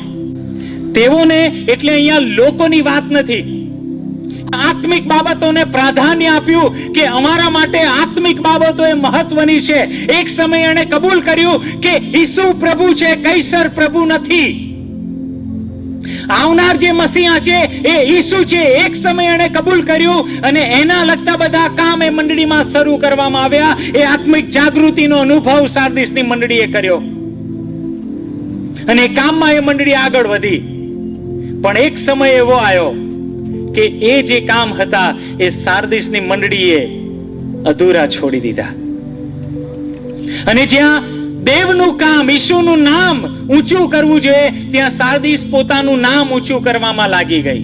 તેઓને એટલે અહીંયા લોકોની વાત નથી. આત્મિક બાબતોને પ્રાધાન્ય આપ્યું કે અમારા માટે આત્મિક બાબતો એ મહત્વની છે. એક સમય એણે કબૂલ કર્યું કે ઈસુ પ્રભુ છે, કૈસર પ્રભુ નથી. આવનાર જે મસીહા છે એ ઈસુ છે. એક સમય એણે કબૂલ કર્યું અને એના લગતા બધા કામ એ મંડળીમાં શરૂ કરવામાં આવ્યા. એ આત્મિક જાગૃતિનો અનુભવ સાર્દિસની મંડળીએ કર્યો અને કામમાં એ મંડળી આગળ વધી. પણ એક સમય એવો આવ્યો કે એ જે કામ હતા એ સાર્દિસની મંડળીએ અધૂરા છોડી દીધા. અને જ્યાં દેવનું કામ, ઈસુનું નામ ઊંચું કરવું જોઈએ, ત્યાં સાર્દિસ પોતાનું નામ ઊંચું કરવામાં લાગી ગઈ.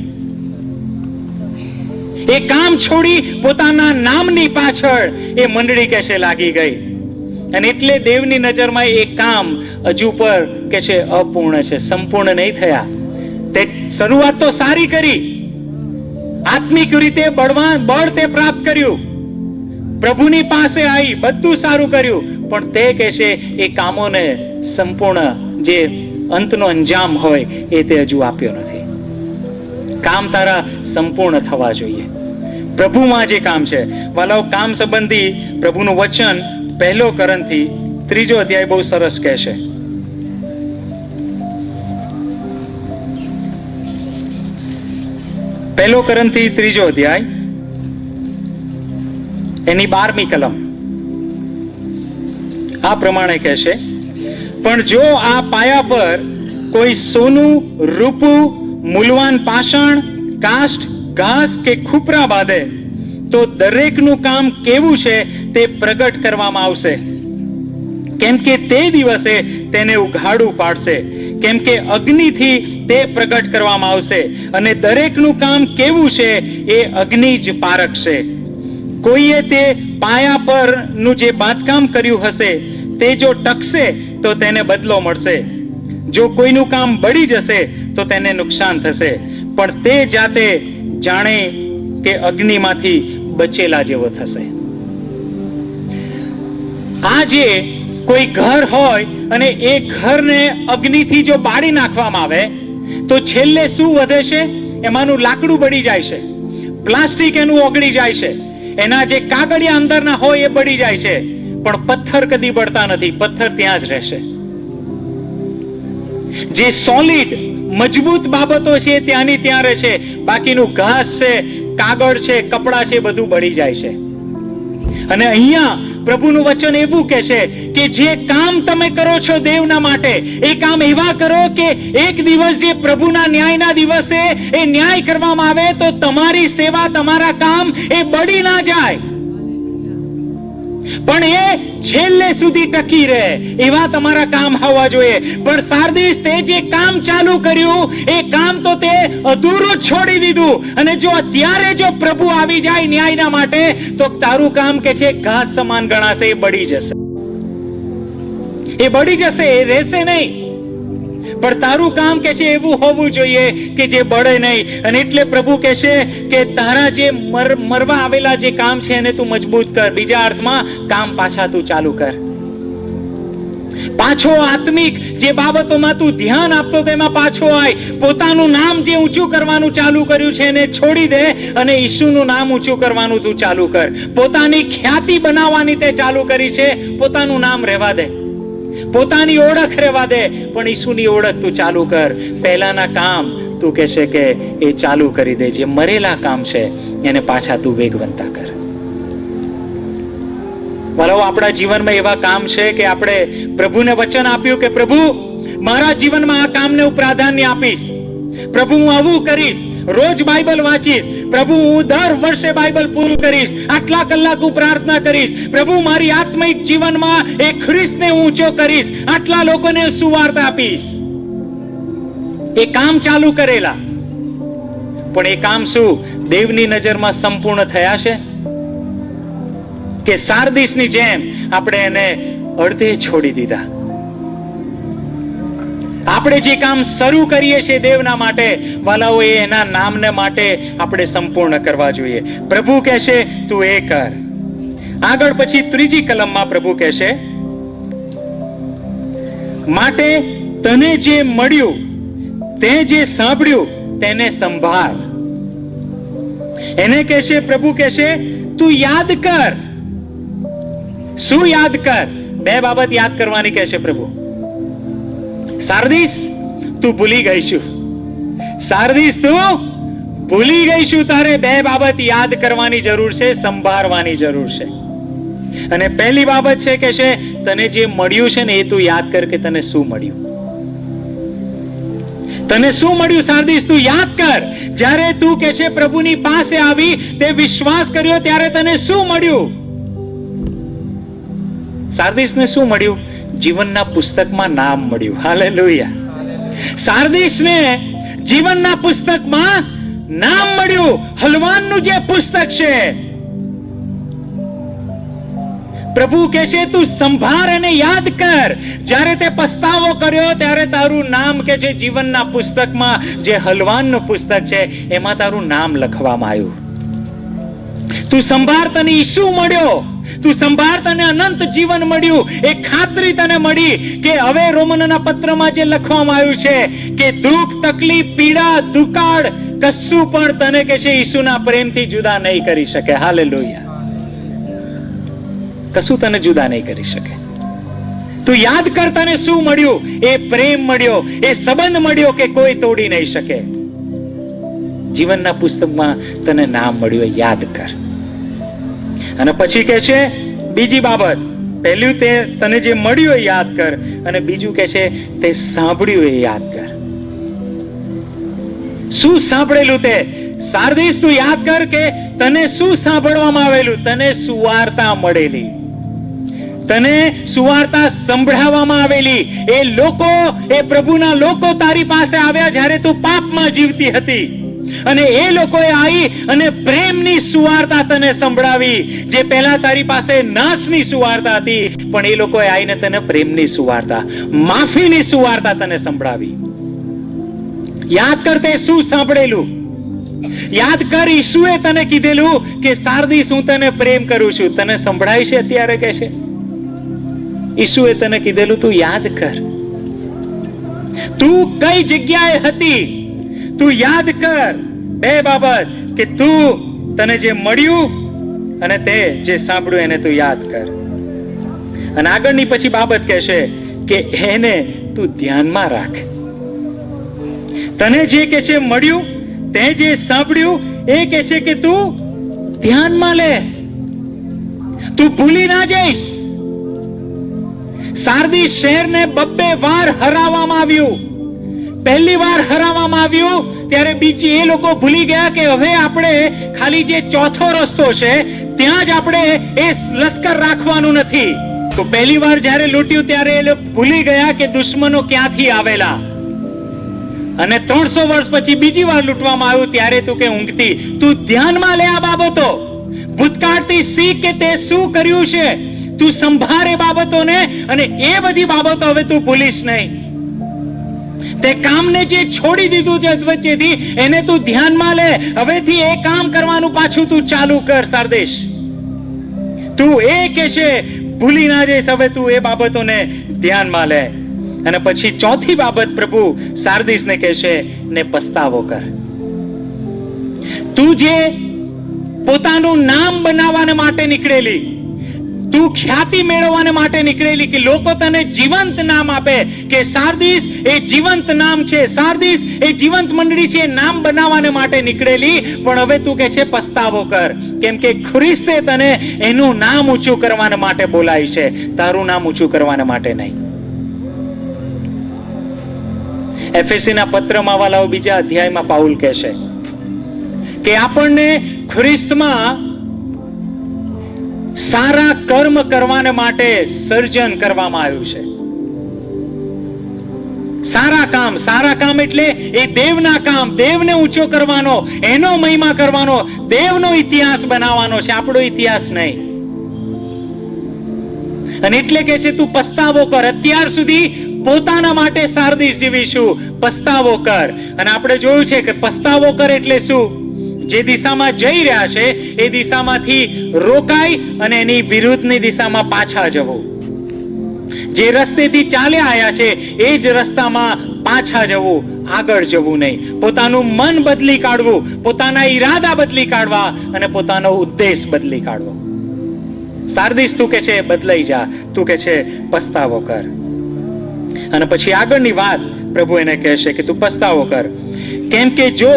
એ કામ છોડી પોતાના નામની પાછળ એ મંડળી કહેશે લાગી ગઈ. અને એટલે દેવની નજરમાં એ કામ હજુ પર કે છે અપૂર્ણ છે, સંપૂર્ણ નહીં થયા. તે શરૂઆત તો સારી કરી, આત્મિક રીતે બળ તે પ્રાપ્ત કર્યું, પ્રભુની પાસે આવી, બધું સારું કર્યું, પણ તે કહેશે એ કામોને સંપૂર્ણ જે અંતનો અંજામ હોય એ તે હજુ આપ્યો નથી. કામ તારા સંપૂર્ણ થવા જોઈએ. પ્રભુમાં જે કામ છે વાલાઓ, કામ સંબંધી પ્રભુનું વચન 1 કોરિન્થી 3 અધ્યાય બહુ સરસ કહે છે. 1 કોરિન્થી 3 અધ્યાય એની 12મી કલમ આ પ્રમાણે કહે છે, પણ જો આ પાયા પર કોઈ સોનું, રૂપું, મૂલવાન પાષાણ, કાષ્ઠ, ઘાસ કે ખુપરા બાંધે તો દરેકનું કામ કેવું છે તે પ્રગટ કરવામાં આવશે, કેમ કે તે દિવસે તેને ઉઘાડું પાડશે, કેમ કે અગ્નિથી તે પ્રગટ કરવામાં આવશે અને દરેકનું કામ કેવું છે એ અગ્નિ જ પારખશે. કોઈએ તે પાયા પરનું જે બાંધકામ કર્યું હશે તે જો ટકશે તો તેને બદલો મળશે, જો કોઈનું કામ બળી જશે તો તેને નુકસાન થશે, પણ તે જાતે જાણે કે અગ્નિમાંથી બચેલા જેવો થશે. આજે કોઈ ઘર હોય અને એ ઘરને અગ્નિથી જો બાળી નાખવામાં આવે તો છેલ્લે શું વધે છે? એમાંનું લાકડું બળી જાય છે, પ્લાસ્ટિક એનું ઓગળી જાય છે, એના જે કાગળિયા અંદરના હોય એ બળી જાય છે, પણ પથ્થર કદી બળતા નથી. પથ્થર ત્યાં જ રહેશે. જે સોલિડ મજબૂત બાબતો છે ત્યાંની ત્યાં રહે છે, બાકીનું ઘાસ છે, કાગળ છે, કપડા છે, બધું બળી જાય છે. અને અહીંયા પ્રભુનું વચન એવું કહે છે કે જે કામ તમે કરો છો દેવના માટે, એ કામ એવા કરો કે એક દિવસ જે પ્રભુના ન્યાયના દિવસે એ ન્યાય કરવામાં આવે તો તમારી સેવા, તમારા કામ એ બળી ના જાય, પણ એ છેલ્લે સુધી ટકી રહે એવા તમારા કામ હોવા જોઈએ. પણ સાર્દિસ, તે જે કામ ચાલુ કર્યું એ કામ તો તે અધૂરું છોડી દીધું, અને જો અત્યારે જો પ્રભુ આવી જાય ન્યાયના માટે તો તારું કામ કે છે ઘાસ સમાન ગણાશે, એ બળી જશે, એ બળી જશે, એ રહેશે નહીં. પણ તારું કામ કે છે એવું હોવું જોઈએ કે જે બળે નહીં. અને એટલે પ્રભુ કહે છે કે તારા જે મરવા આવેલા જે કામ છે એને તું મજબૂત કર. બીજા અર્થમાં કામ પાછા તું ચાલુ કર. પાછો આત્મિક જે બાબતોમાં તું ધ્યાન આપતો તેમાં પાછો આય. પોતાનું નામ જે ઊંચું કરવાનું ચાલુ કર્યું છે એને છોડી દે અને ઈસુનું નામ ઊંચું કરવાનું તું ચાલુ કર. પોતાની ખ્યાતિ બનાવવાની તે ચાલુ કરી છે, પોતાનું નામ રહેવા દે, પોતાની ઓળખ રહેવા દે, પણ ઈસુની ઓળખ તું ચાલુ કર. પહેલાના કામ તું કહેશે કે એ ચાલુ કરી દે. જે મરેલા કામ છે એને પાછા તું વેગવંતા કર. વાલાઓ, આપણા જીવનમાં એવા કામ છે કે આપણે પ્રભુને વચન આપ્યું કે પ્રભુ મારા જીવનમાં આ કામને હું પ્રાધાન્ય આપીશ, પ્રભુ હું આવું કરીશ, રોજ બાઇબલ વાંચીશ, પ્રભુ હું દર વર્ષે બાઇબલ પૂરું કરીશ, આટલા કલાક હું પ્રાર્થના કરીશ, પ્રભુ મારી આત્મિક જીવનમાં એ ખ્રિસ્તને ઊંચો કરીશ, આટલા લોકોને સુવાર્તા આપીશ. એ કામ ચાલુ કરેલા, પણ એ કામ શું દેવની નજરમાં સંપૂર્ણ થયા છે કે સાર્દિસની જેમ આપણે એને અડધે છોડી દીધા? આપણે જે કામ શરૂ કરીએ છીએ દેવના માટે, વાલાઓ, એ એના નામને માટે આપણે સંપૂર્ણ કરવા જોઈએ. પ્રભુ કહેશે તું એ કર. આગળ પછી 3જી કલમમાં પ્રભુ કહેશે, માટે તને જે મળ્યું, તે જે સાંભળ્યું તેને સંભાળ. એને કહેશે, પ્રભુ કહેશે તું યાદ કર. શું યાદ કર? 2 બાબત યાદ કરવાની કહેશે પ્રભુ. સાર્દિસ, તું ભૂલી ગઈશું. સાર્દિસ, તું ભૂલી ગઈશું. તારે 2 બાબત યાદ કરવાની જરૂર છે, સંભાળવાની જરૂર છે. અને પહેલી બાબત છે કે છે તને જે મળ્યું છે ને એ તું યાદ કર કે તને શું મળ્યું. તને શું મળ્યું સાર્દિસ, તું યાદ કર. જ્યારે તું કે છે પ્રભુની પાસે આવી, તે વિશ્વાસ કર્યો, ત્યારે તને શું મળ્યું? સાર્દિસને શું મળ્યું? જીવનના પુસ્તકમાં નામ મળ્યું. હાલેલુયા. સાર્દિસને જીવનના પુસ્તકમાં નામ મળ્યું. હલવાનનું જે પુસ્તક છે, પ્રભુ કહે છે તું સંભાળ અને યાદ કર. જ્યારે તે પસ્તાવો કર્યો ત્યારે તારું નામ કે છે જીવનના પુસ્તકમાં, જે હલવાનનું પુસ્તક છે એમાં તારું નામ લખવામાં આવ્યું. તું સંભાળ, તને ઈસુ મળ્યો, તું સંભાળ, તને અનંત જીવન મળ્યું. એ ખાતરી તને મળી કે હવે રોમનના પત્રમાં જે લખવામાં આવ્યું છે કે દુઃખ, તકલીફ, પીડા, દુકાળ કશું પણ તને કે છે ઈસુના પ્રેમથી જુદા નહીં કરી શકે. હાલેલુયા. કશું તને જુદા નહીં કરી શકે. તું યાદ કર તને શું મળ્યું. એ પ્રેમ મળ્યો, એ સંબંધ મળ્યો કે કોઈ તોડી નહીં શકે. જીવનના પુસ્તકમાં તને નામ મળ્યું, યાદ કર. અને પછી કે છે બીજી બાબત, પહેલું તે તને જે મળ્યું એ યાદ કર, અને બીજું કે છે તે સાંભળ્યું એ યાદ કર. શું સાંભળેલું તે? સાર્દિસ, તું યાદ કર કે તને શું સાંભળવામાં આવેલું. તને સુવાર્તા મળેલી, તને સુવાર્તા સંભળાવવામાં આવેલી. એ લોકો, એ પ્રભુના લોકો તારી પાસે આવ્યા જ્યારે તું પાપમાં જીવતી હતી, અને એ લોકોએ આવી અને પ્રેમની સુવાર્તા તને સંભળાવી. જે પહેલા તારી પાસે નાશની સુવાર્તા હતી, પણ એ લોકોએ આવીને તને પ્રેમની સુવાર્તા, માફીની સુવાર્તા તને સંભળાવી. યાદ કર તે શું સાંભળેલું. યાદ કર ઈસુએ તને કીધેલું કે સાર્દિસ, હું તને પ્રેમ કરું છું. તને સંભળાય છે અત્યારે કે છે? ઈસુએ તને કીધેલું, તું યાદ કર. તું કઈ જગ્યાએ હતી તું યાદ કર. બે બાબત કે તું, તને જે મળ્યું અને તે જે સાંભળ્યું એને તું યાદ કર. અને આગળની પછી બાબત કહેશે કે એને તું ધ્યાનમાં રાખ. તને જે કે છે મળ્યું, તે જે સાંભળ્યું એ કે છે કે તું ધ્યાનમાં લે. તું ભૂલી ના જઈશ. સાર્દિસ શહેરને 2 વાર હરાવવામાં આવ્યું. પહેલી વાર હરાવવામાં આવ્યું ત્યારે બીજી એ લોકો ભૂલી ગયા કે હવે આપણે ખાલી જે ચોથો રસ્તો છે ત્યાં જ આપણે એ લશ્કર રાખવાનું નથી. તો પહેલી વાર જ્યારે લૂંટ્યું ત્યારે એ લોકો ભૂલી ગયા કે દુશ્મનો ક્યાંથી આવેલા. અને 300 વર્ષ પછી બીજી વાર લૂંટવામાં આવ્યું ત્યારે તું કે ઊંઘતી. તું ધ્યાનમાં લે આ બાબતો. ભૂતકાળથી શીખ કે તે શું કર્યું છે. તું સંભાળ એ બાબતોને, અને એ બધી બાબતો હવે તું ભૂલીશ નહીં. તે કામને જે છોડી દીધું છે વચ્ચેથી, એને તું ધ્યાનમાં લે. હવેથી એ કામ કરવાનું પાછું તું ચાલુ કર. સાર્દિસ, તું એ કે છે ભૂલી ના જઈશ. હવે તું એ બાબતોને ધ્યાનમાં લે. અને પછી ચોથી બાબત પ્રભુ સાર્દિસને કહેશે, ને પસ્તાવો કર. તું જે પોતાનું નામ બનાવવાને માટે નીકળેલી, તું ખ્યાતિ મેળવવાને માટે નીકળેલી, કે લોકો તને જીવંત નામ આપે કે સાર્દિસ એ જીવંત નામ છે, સાર્દિસ એ જીવંત મંડળી છે, નામ બનાવવાને માટે નીકળેલી. પણ હવે તું કે છે પસ્તાવો કર, કેમ કે ખ્રિસ્તે તને એનું નામ ઊંચું કરવાને માટે બોલાવી છે, તારું નામ ઊંચું કરવાને માટે નહીં. એફેસીના પત્રમાં વાલાઓ બીજા અધ્યાયમાં પાઉલ કહેશે કે આપણને ખ્રિસ્તમાં સારા કર્મ કરવાને માટે સર્જન કરવામાં આવ્યું છે. સારા કામ એટલે એ દેવના કામ, દેવને ઊંચો કરવાનો, એનો મહિમા કરવાનો, દેવનો ઇતિહાસ બનાવવાનો છે, આપણો ઇતિહાસ નહીં. અને એટલે કે છે તું પસ્તાવો કર. અત્યાર સુધી પોતાના માટે સાર્દિસ જીવીશું, પસ્તાવો કર. અને આપણે જોયું છે કે પસ્તાવો કર એટલે શું? જે દિશામાં જઈ રહ્યા છે એ દિશામાંથી રોકાય અને એની વિરુદ્ધની દિશામાં પાછા જવું. જે રસ્તેથી ચાલ્યા આવ્યા છે એ જ રસ્તામાં પાછા જવું, આગળ જવું નહીં. પોતાનું મન બદલી કાઢવું, પોતાના ઈરાદા બદલી કાઢવા અને પોતાનો ઉદ્દેશ બદલી કાઢવો. સાર્દિસ તું કે છે બદલાઈ જા, તું કે છે પસ્તાવો કર. અને પછી આગળની વાત પ્રભુ એને કહેશે કે તું પસ્તાવો કર, કેમ કે જો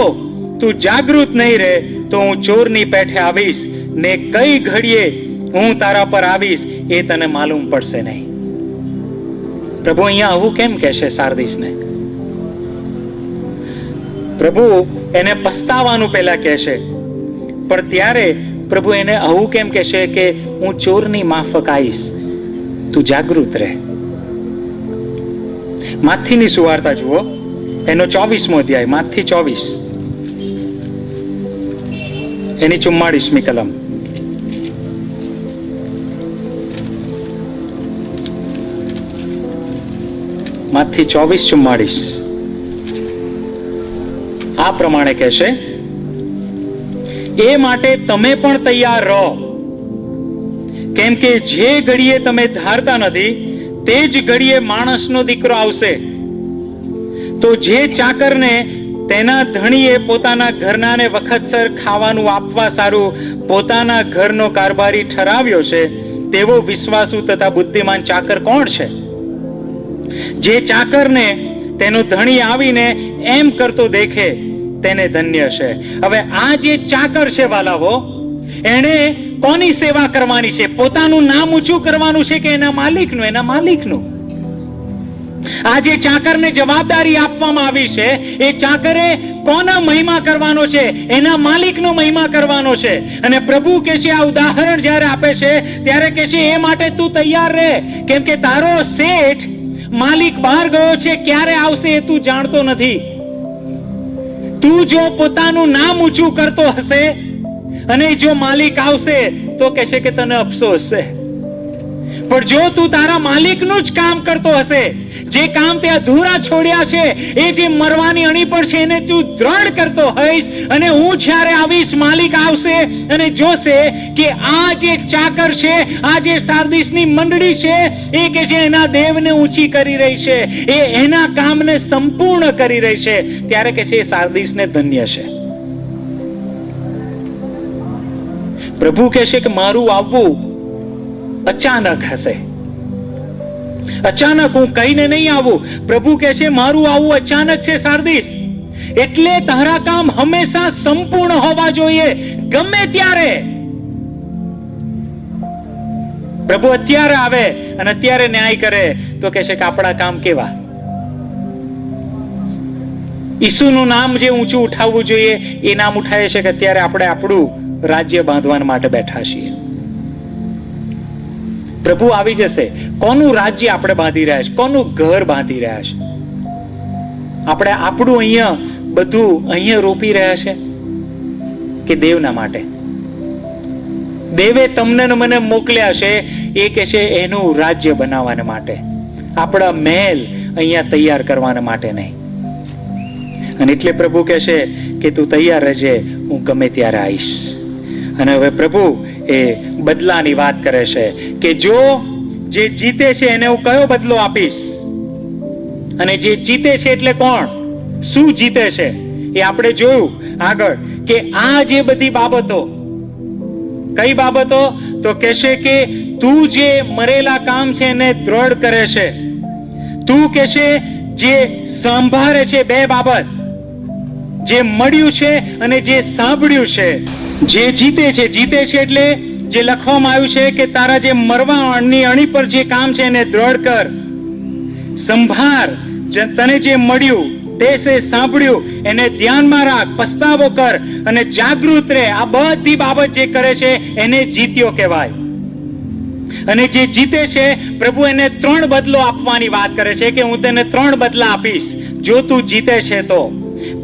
તું જાગૃત નહીં રહે તો હું ચોરની પેઠે આવીશ, ને કઈ ઘડીએ હું તારા પર આવીશ એ તને માલુમ પડશે નહીં. પ્રભુ અહીંયા આવું કેમ કહેશે સાર્દિસને? પ્રભુ એને પસ્તાવાનું પહેલા કહેશે, પણ ત્યારે પ્રભુ એને આવું કેમ કહેશે કે હું ચોરની માફક આવીશ, તું જાગૃત રહે. માથીની સુવાર્તા જુઓ, એનો 24મો અધ્યાય, માથી 24 એની 44મી કલમ. માથી 24:44 આ પ્રમાણે કહેશે, એ માટે તમે પણ તૈયાર રહો, કેમ કે જે ઘડીએ તમે ધારતા નથી તે જ ઘડીએ માણસનો દીકરો આવશે. તો જે ચાકરને તેના ધણીએ પોતાના ઘરનાને વખતસર ખાવાનું આપવા સારું પોતાના ઘરનો કારભારી ઠરાવ્યો છે, તેવો વિશ્વાસુ તથા બુદ્ધિમાન ચાકર કોણ છે? જે ચાકરને તેનો ધણી આવીને એમ કરતો દેખે તેને ધન્ય છે. હવે આ જે ચાકર છે વાલાઓ, એને કોની સેવા કરવાની છે? પોતાનું નામ ઊંચું કરવાનું છે કે એના માલિકનું? એના માલિકનું. આ જે ચાકરને જવાબદારી આપવામાં આવી છે, એ ચાકરે કોના મહિમા કરવાનો છે? એના માલિકનો મહિમા કરવાનો છે. અને પ્રભુ કહે છે, આ ઉદાહરણ જ્યારે આપે છે ત્યારે કહે છે એ માટે તું તૈયાર રહે, કેમ કે તારો શેઠ માલિક બહાર ગયો છે, ક્યારે આવશે એ તું જાણતો નથી. તું જો પોતાનું નામ ઊંચું કરતો હશે અને જો માલિક આવશે તો કહેશે કે તને અફસોસ છે. પણ જો તું તારા માલિકનું જ કામ કરતો હશે, જે કામ તે અધૂરા છોડ્યા છે, એ જે મરવાની અણી પર છે એને તું દ્રઢ કરતો હોઈશ, અને હું જ્યારે આવીશ, માલિક આવશે અને જોશે કે આ જે ચાકર છે, આ જે સાર્દિસની મંડળી છે, એ કે જે એના દેવને ઊંચી કરી રહી છે, એ એના કામને સંપૂર્ણ કરી રહી છે, ત્યારે કે છે એ સાર્દિસને ધન્ય છે. પ્રભુ કહેશે કે મારું આવવું અચાનક હશે. અચાનક હું કહીને નહીં આવું. પ્રભુ કહે છે મારું આવું અચાનક છે સાર્દિસ, એટલે તારા કામ હંમેશા સંપૂર્ણ હોવા જોઈએ, ગમે ત્યારે. પ્રભુ અત્યારે આવે અને અત્યારે ન્યાય કરે તો કહે છે કે આપણા કામ કેવા? ઈસુનું નામ જે ઊંચું ઉઠાવવું જોઈએ એ નામ ઉઠાવે છે કે અત્યારે આપણે આપણું રાજ્ય બાંધવા માટે બેઠા છીએ. પ્રભુ આવી જશે. કોનું રાજ્ય આપણે બાંધી રહ્યા છે? કોનું ઘર બાંધી રહ્યા છે? આપણે આપણું અહીંયા બધું અહીંયા રોપી રહ્યા છે કે દેવના માટે? દેવે તમને ને મને મોકલ્યા છે એ કે છે એનું રાજ્ય બનાવવાને માટે, આપણા મહેલ અહીંયા તૈયાર કરવાને માટે નહીં. અને એટલે પ્રભુ કહે છે કે તું તૈયાર રહેજે, હું ગમે ત્યારે આવીશ. અને હવે પ્રભુ એ બદલાની વાત કરે છે કે જો જે જીતે છે એને હું કયો બદલો આપીશ. અને જે જીતે છે એટલે કોણ? શું જીતે છે એ આપણે જોયું આગળ કે આ જે બધી બાબતો, કઈ બાબતો? તો કહેશે કે તું જે મરેલા કામ છે એને દ્રઢ કરે છે, તું કહેશે જે સંભાળે છે. બે બાબત, જે મળ્યું છે અને જે સાંભળ્યું છે. જે જીતે છે, જીતે છે એટલે જે લખવામાં આવ્યું છે કે તારા જે મરવાની અણી પર જે કામ છે એને દ્રઢ કર, સંભાળ. તને જે મળ્યું તે છે સાંભળ્યું એને ધ્યાનમાં રાખ, પસ્તાવો કર અને જાગૃત રહે. આ બધી બાબત જે કરે છે એને જીત્યો કહેવાય. અને જે જીતે છે પ્રભુ એને 3 બદલો આપવાની વાત કરે છે કે હું તને 3 બદલા આપીશ જો તું જીતે છે તો.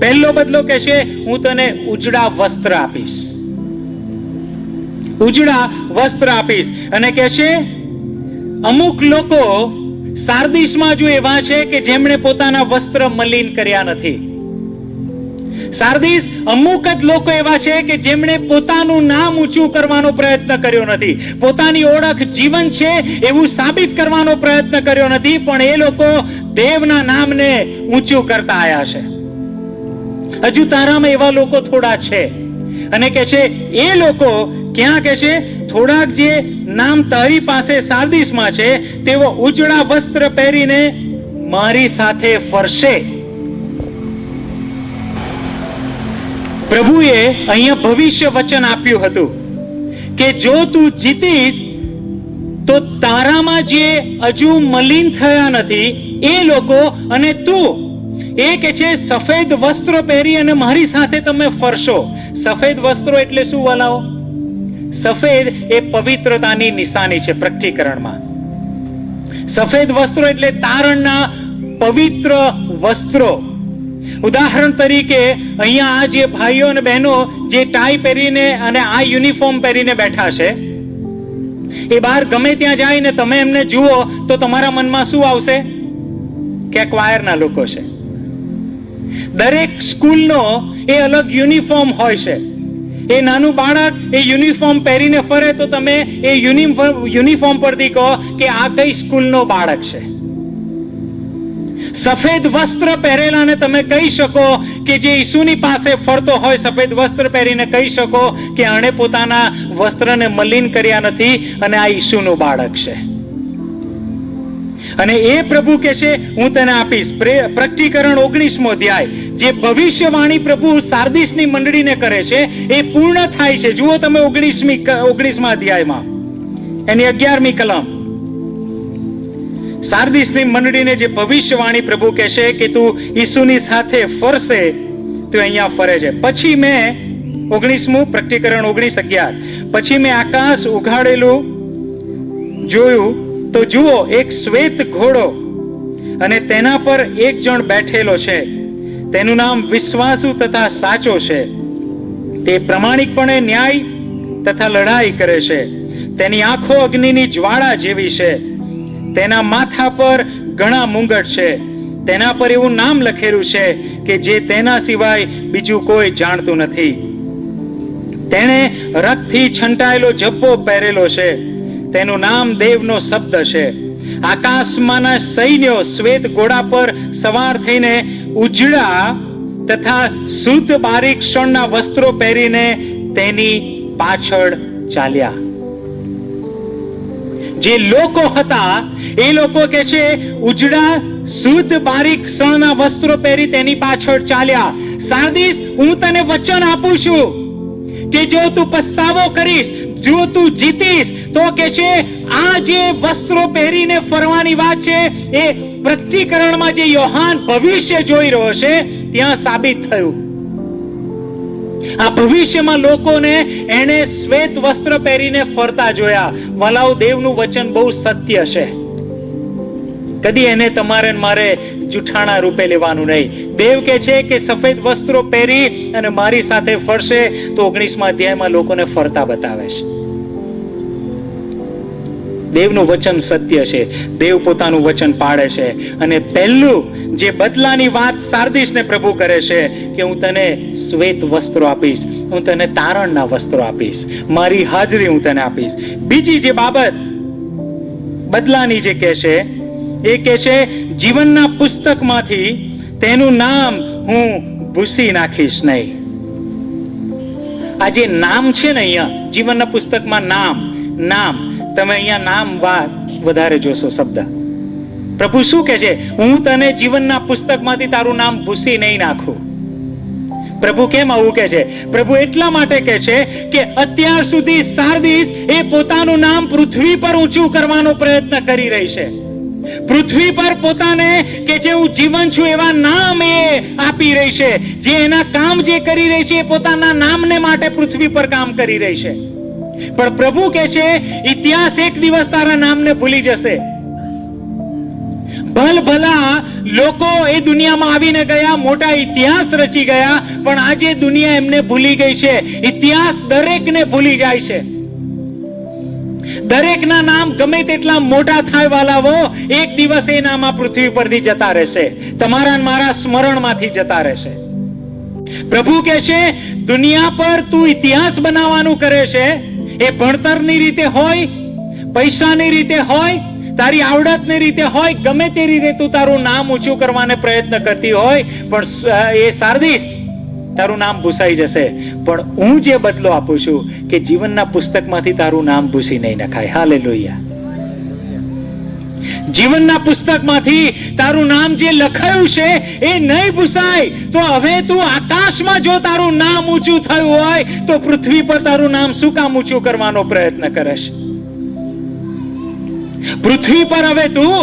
પહેલો બદલો કે છે હું તને ઉજળા વસ્ત્ર આપીશ, ઉજળા વસ્ત્ર આપીશ. અને કે છે અમુક લોકો સાર્દિસમાં જો એવા છે કે જેમણે પોતાના વસ્ત્ર મલિન કર્યા નથી. સાર્દિસ અમુક જ લોકો એવા છે કે જેમણે પોતાનું નામ ઊંચું કરવાનો પ્રયત્ન કર્યો નથી, પોતાની ઓળખ જીવન છે એવું સાબિત કરવાનો પ્રયત્ન કર્યો નથી, પણ એ લોકો દેવના નામને ઊંચું કરતા આવ્યા છે. હજુ તારામાં એવા લોકો થોડા છે. અને કે છે એ લોકો ક્યાં? કે છે થોડાક જે નામ તારી પાસે સાર્દિસમાં છે તેઓ ઉજળા વસ્ત્ર પહેરીને મારી સાથે ફરશે. પ્રભુએ અહીંયા ભવિષ્ય વચન આપ્યું હતું કે જો તું જીતીશ તો તારામાં જે હજુ મલિન થયા નથી એ લોકો અને તું, એ કે છે સફેદ વસ્ત્રો પહેરી અને મારી સાથે તમે ફરશો. સફેદ વસ્ત્રો એટલે શું વાલાઓ? સફેદ એ પવિત્રતાની નિશાની છે પ્રકટીકરણમાં. સફેદ વસ્ત્રો એટલે તારણના પવિત્ર વસ્ત્રો. ઉદાહરણ તરીકે અહીંયા આ જે ભાઈઓ અને બહેનો જે ટાઈ પહેરીને અને આ યુનિફોર્મ પહેરીને બેઠા છે, એ બહાર ગમે ત્યાં જાય ને તમે એમને જુઓ તો તમારા મનમાં શું આવશે? કે ક્વાયરના લોકો છે. દરેક સ્કૂલનો એ અલગ યુનિફોર્મ હોય છે. એ નાનું બાળક એ યુનિફોર્મ પહેરીને ફરે તો તમે એ યુનિફોર્મ પરથી કહો કે આ કઈ સ્કૂલનો બાળક છે. સફેદ વસ્ત્ર પહેરેલાને તમે કહી શકો કે જે ઈસુની પાસે ફરતો હોય સફેદ વસ્ત્ર પહેરીને કહી શકો કે આણે પોતાના વસ્ત્રને મલિન કર્યા નથી અને આ ઈસુનું બાળક છે. અને એ પ્રભુ કહે છે હું તને આપીશ. પ્રકટીકરણ 19મો અધ્યાય જે ભવિષ્યવાણી પ્રભુ સાર્દિસની મંડળીને કરે છે એ પૂર્ણ થાય છે. જુઓ તમે 19મા અધ્યાયમાં એની 11મી કલમ. સાર્દિસની મંડળીને જે ભવિષ્યવાણી પ્રભુ કહે છે કે તું ઈસુની સાથે ફરશે, તું અહીંયા ફરે છે. પછી મેં 19મું પ્રકટીકરણ 19:11 પછી મેં આકાશ ઉઘાડેલું જોયું તો જુઓ એક શ્વેત ઘોડો અને તેના પર એક જણ બેઠેલો છે. તેનું નામ વિશ્વાસુ તથા સાચો છે. તે પ્રમાણિકપણે ન્યાય તથા લડાઈ કરે છે. તેની આંખો અગ્નિની જ્વાળા જેવી છે. તેના માથા પર ઘણા મુંગટ છે. તેના પર એવું નામ લખેલું છે કે જે તેના સિવાય બીજું કોઈ જાણતું નથી. તેણે રક્તથી છંટાયેલો જબ્બો પહેરેલો છે. તેનું નામ દેવનો શબ્દ છે. આકાશમાંના સૈન્યો શ્વેત ઘોડા પર સવાર થઈને ઉજળા તથા શુદ્ધ બારીક શણના વસ્ત્રો પહેરીને તેની પાછળ ચાલ્યા. જે લોકો હતા એ લોકો કે છે ઉજળા શુદ્ધ બારીક શણના વસ્ત્રો પહેરી તેની પાછળ ચાલ્યા. સાર્દિસ, હું તને વચન આપું છું કે જો તું પસ્તાવો કરીશ, જો તું જીતીશ તો કે છે આ જે વસ્ત્રો પહેરીને ફરવાની વાત છે એ પ્રકટીકરણમાં જે યોહાન ભવિષ્ય જોઈ રહ્યો છે ત્યાં સાબિત થયું. આ ભવિષ્યમાં લોકોને એને શ્વેત વસ્ત્ર પહેરીને ફરતા જોયા. વલાઓ, દેવનું વચન બહુ સત્ય છે. કદી એને તમારે મારે જુઠ્ઠાણા રૂપે લેવાનું નહીં. દેવ કે છે કે સફેદ વસ્ત્રો પહેરી અને મારી સાથે ફરશે તો 19મા અધ્યાયમાં લોકોને ફરતા બતાવે છે. દેવનું વચન સત્ય છે. દેવ પોતાનું વચન પાળે છે. અને પહેલું જે બદલાની વાત સાર્દિસને પ્રભુ કરે છે કે હું તને શ્વેત વસ્ત્રો આપીશ, હું તને તારણના વસ્ત્રો આપીશ, મારી હાજરી હું તને આપીશ. બીજી જે બાબત બદલાની જે કહે છે એ કહે છે જીવનના પુસ્તકમાંથી તેનું નામ હું ભૂસી નાખીશ નહીં. આ જે નામ છે ને અહીંયા જીવનના પુસ્તકમાં નામ તમે અહીંયા નામ વાત વધારે જોશો શબ્દ. પ્રભુ શું કહે છે? હું તને જીવનના પુસ્તકમાંથી તારું નામ ભૂસી નહીં નાખું. પ્રભુ કેમ આવું કહે છે? પ્રભુ એટલા માટે કહે છે કે અત્યાર સુધી સાર્દિસ એ પોતાનું નામ પૃથ્વી પર ઊંચું કરવાનો પ્રયત્ન કરી રહી છે. પૃથ્વી પર પોતાને કે જે હું જીવન છું એવા નામ એ આપી રહી છે. જે એના કામ જે કરી રહી છે એ પોતાના નામને માટે પૃથ્વી પર કામ કરી રહી છે. પણ પ્રભુ કહે છે ઇતિહાસ એક દિવસ તારા નામને ભૂલી જશે. ભલા લોકો એ દુનિયામાં આવીને ગયા, મોટા ઇતિહાસ રચી ગયા, પણ આજે દુનિયા એમને ભૂલી ગઈ છે. ઇતિહાસ દરેકને ભૂલી જાય છે. દરેકના નામ ગમે તેટલા મોટા થાય વાલાવો, એક દિવસ એ નામ આ પૃથ્વી પરથી જતા રહેશે. તમારા મારા સ્મરણમાંથી જતા રહેશે. પ્રભુ કહે છે દુનિયા પર તું ઇતિહાસ બનાવવાનું કરે છે. એ ભણતરની રીતે હોય, પૈસાની રીતે હોય, તારી આવડતની રીતે હોય, ગમે તે રીતે તું તારું નામ ઊંચું કરવાને પ્રયત્ન કરતી હોય, પણ એ સાર્દિસ તારું નામ ભૂસાઈ જશે. પણ હું જે બદલો આપું છું કે જીવનના પુસ્તકમાંથી તારું નામ ભૂસી નહીં નખાય. હાલેલુયા. જીવનના પુસ્તકમાંથી તારું નામ જે લખાયું છે એ નહીં ભૂસાય. તો હવે તું આકાશમાં જો તારું નામ ઊંચું થયું હોય તો પૃથ્વી પર તારું નામ શું કામ ઊંચું કરવાનો પ્રયત્ન કરે છે? પૃથ્વી પર હવે તું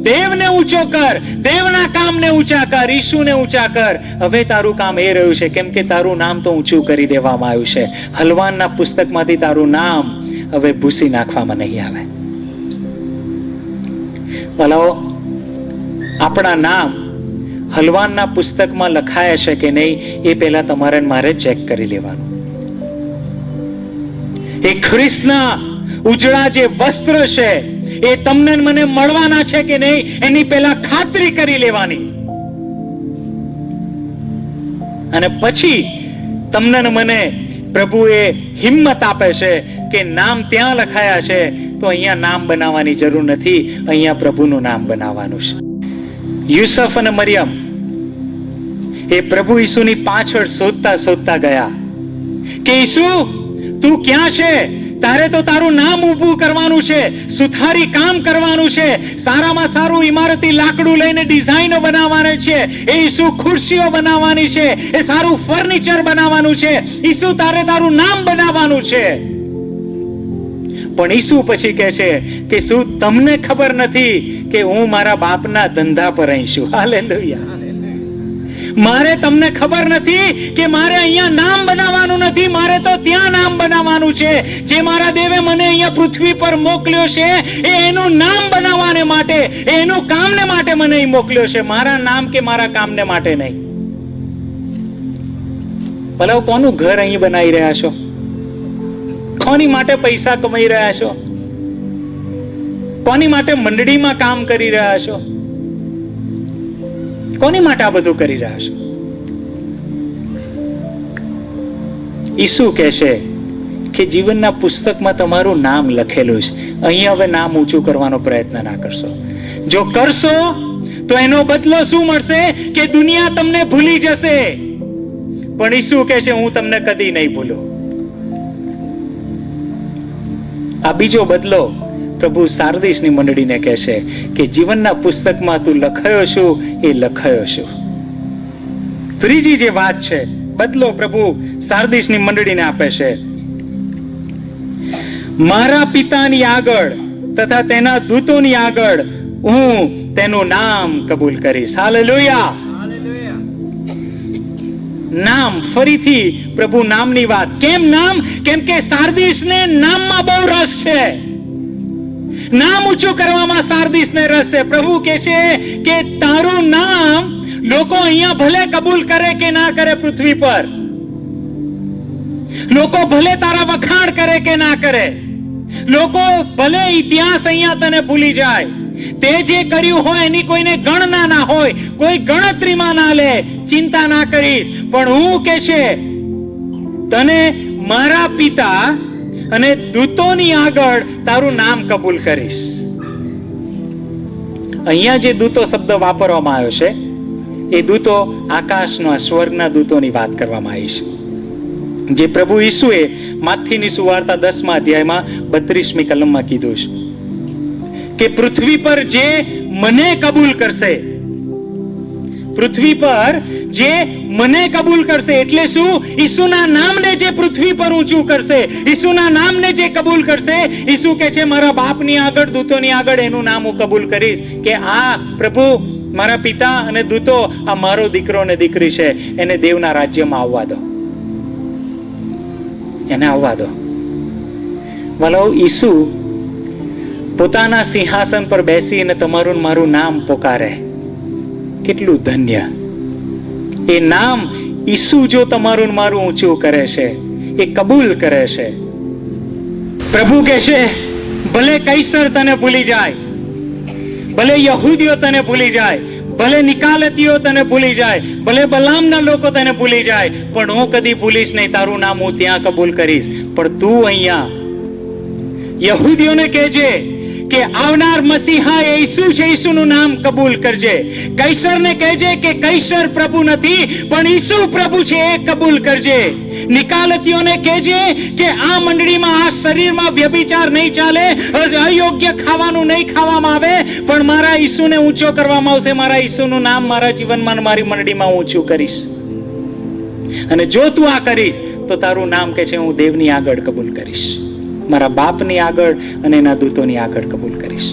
દેવને ઊંચો કર, દેવના કામને ઊંચા કર, ઈસુને ઊંચા કર. હવે તારું કામ એ રહ્યું છે કેમ કે તારું નામ તો ઊંચું કરી દેવામાં આવ્યું છે. હલવાનના પુસ્તકમાંથી તારું નામ હવે ભૂસી નાખવામાં નહીં આવે. ભલાઓ, આપણા નામ હલવાનના પુસ્તકમાં લખાયા છે કે નહીં એ પહેલા તમારે મારે ચેક કરી લેવાનું. એ ખ્રિસ્તના ઉજળા જે વસ્ત્ર છે એ તમને મને મળવાના છે કે નહીં એની પહેલા ખાતરી કરી લેવાની. અને પછી તમને મને પ્રભુએ હિંમત આપે છે કે નામ ત્યાં લખાયા છે તો અહીંયા નામ બનાવવાની જરૂર નથી, અહીંયા પ્રભુનું નામ બનાવવાનું છે. યુસુફ અને મરિયમ એ પ્રભુ ઈસુની પાછળ શોધતા શોધતા ગયા કે ઈસુ તું ક્યાં છે? તારે તો તારું નામ ઊભું કરવાનું છે, સુથારી કામ કરવાનું છે, સારામાં સારું ઇમારતી લાકડું લઈને ડિઝાઇનો બનાવવાની છે, એ ઈસુ ખુરશીઓ બનાવવાની છે, એ સારું ફર્નિચર બનાવવાનું છે. ઈસુ તારે તારું નામ બનાવવાનું છે. પણ ઈસુ પછી કહે છે કે શું તમને ખબર નથી કે હું મારા બાપના ધંધા પર અહીં છું? હાલેલુયા. મારે તમને ખબર નથી કે મારે અહીંયા નામ બનાવવાનું નથી, મારે તો ત્યાં નામ બનાવવાનું છે. જે મારા દેવે મને અહીંયા પૃથ્વી પર મોકલ્યો છે એ એનું નામ બનાવવાને માટે, એનું કામને માટે મને અહીં મોકલ્યો છે, મારા નામ કે મારા કામને માટે નહીં. ભલા કોનું ઘર અહીં બનાવી રહ્યા છો? કોની માટે પૈસા કમાઈ રહ્યા છો? કોની માટે મંડળીમાં કામ કરી રહ્યા છો? કોની માટે આ બધું કરી રહ્યા છો? ઈસુ કહે છે કે જીવનના પુસ્તકમાં તમારું નામ લખેલું છે. અહીંયા હવે નામ ઊંચું કરવાનો પ્રયત્ન ના કરશો. જો કરશો તો એનો બદલો શું મળશે કે દુનિયા તમને ભૂલી જશે. પણ ઈસુ કહે છે હું તમને કદી નહીં ભૂલું. આ બીજો બદલો પ્રભુ સાર્દિસની મંડળીને કહે છે કે જીવનના પુસ્તકમાં તું લખાયો છું, એ લખાયો છું. ત્રીજી જે વાત છે, બદલો પ્રભુ સાર્દિસની મંડળીને આપે છે, મારા પિતાની આગળ તથા તેના દૂતોની આગળ હું તેનું નામ કબૂલ કરીશ. હાલેલુયા. નામ, ફરીથી પ્રભુ નામની વાત. કેમ નામ? કેમ કે સાર્દિસને નામમાં બહુ રસ છે. નામ ઊંચું કરવામાં સાર્દિસને રસ છે. પ્રભુ કહે છે કે તારું નામ લોકો અહીંયા ભલે કબૂલ કરે કે ના કરે, પૃથ્વી પર લોકો ભલે તારા વખાણ કરે કે ના કરે, લોકો ભલે ઇતિહાસ અહીંયા તને ભૂલી જાય, તે જે કર્યું હોય એની કોઈને ગણના ના હોય, કોઈ ગણતરીમાં ના લે, ચિંતા ના કરીશ. પણ હું કે છે તને મારા પિતા અને દૂતોની આગળ તારું નામ કબૂલ કરીશ. અહીંયા જે દૂતો શબ્દ વાપરવામાં આવ્યો છે એ દૂતો આકાશના, સ્વર્ગના દૂતોની વાત કરવામાં આવી છે. જે પ્રભુ ઈસુએ માથીની સુવાર્તા 10મા અધ્યાયમાં 32મી કલમમાં કીધું છે કે પૃથ્વી પર જે મને કબૂલ કરશે, પૃથ્વી પર જે મને કબૂલ કરશે એટલે શું? ઈસુના નામને જે પૃથ્વી પર ઊંચું કરશે, ઈસુના નામને જે કબૂલ કરશે, ઈસુ કહે છે મારા બાપની આગળ, દૂતોની આગળ એનું નામ હું કબૂલ કરીશ કે આ પ્રભુ, મારા પિતા અને દૂતો, આ મારો દીકરો અને દીકરી છે, એને દેવના રાજ્યમાં આવવા દો, એને આવવા દો. વાલો, ઈસુ પોતાના સિંહાસન પર બેસીને તમારું મારું નામ પોકારે. કેટલું ધન્ય એ નામ. ઈસુ જો તમારું મારું ઊંચું કરે છે, એ કબૂલ કરે છે. પ્રભુ કહે છે ભલે કૈસર તને ભૂલી જાય, ભલે યહૂદીઓ તને ભૂલી જાય, ભલે નિકાલતીઓ તને ભૂલી જાય, ભલે બલામના લોકો તને ભૂલી જાય, પણ હું કદી ભૂલીશ નહીં. તારું નામ હું ત્યાં કબૂલ કરીશ. પણ તું અહીંયા યહૂદીઓને કહેજે કે આવનાર મસીહા એ ઈસુ છે, ઈસુનું નામ કબૂલ કરજે. કૈસરને કહેજે કે કૈસર પ્રભુ નથી પણ ઈસુ પ્રભુ છે, એ કબૂલ કરજે. નિકાલતીઓને કહેજે કે આ મંડળીમાં, આ શરીરમાં વ્યભિચાર નહીં ચાલે, અયોગ્ય ખાવાનું નહીં ખાવામાં આવે, પણ મારા ઈસુને ઊંચો કરવામાં આવશે. મારા ઈસુનું નામ મારા જીવનમાં, મારી મંડળીમાં ઊંચું કરીશ. અને જો તું આ કરીશ તો તારું નામ કે છે હું દેવની આગળ કબૂલ કરીશ, મારા બાપની આગળ અને એના દૂતોની આગળ કબૂલ કરીશ.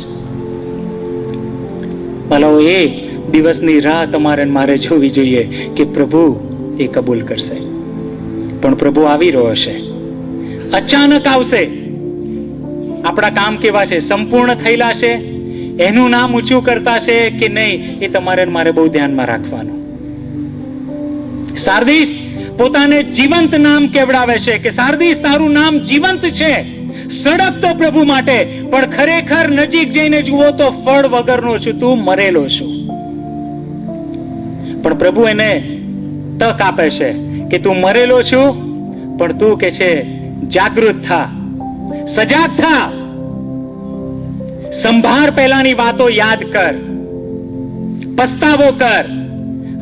ભલો, એ દિવસની રાહ તમારે મારે જોવી જોઈએ કે પ્રભુ એ કબૂલ કરશે. પણ પ્રભુ આવી રહ્યો છે, અચાનક આવશે. આપણા કામ કેવા છે? સંપૂર્ણ થયેલા છે? એનું નામ ઊંચું કરતા છે કે નહીં? એ તમારે મારે બહુ ધ્યાનમાં રાખવાનું. સાર્દિસ પોતાને જીવંત નામ કેવડાવે છે કે સાર્દિસ તારું નામ જીવંત છે, સડકતો પ્રભુ માટે, પણ ખરેખર નજીક જઈને જુઓ તો ફળ વગરનો છું, તું મરેલો છું. પણ પ્રભુ એને તક આપે છે કે તું મરેલો છું પણ તું કે છે જાગૃત થા, સજાગ થા, સંભાળ પહેલાની વાતો યાદ કર, પસ્તાવો કર,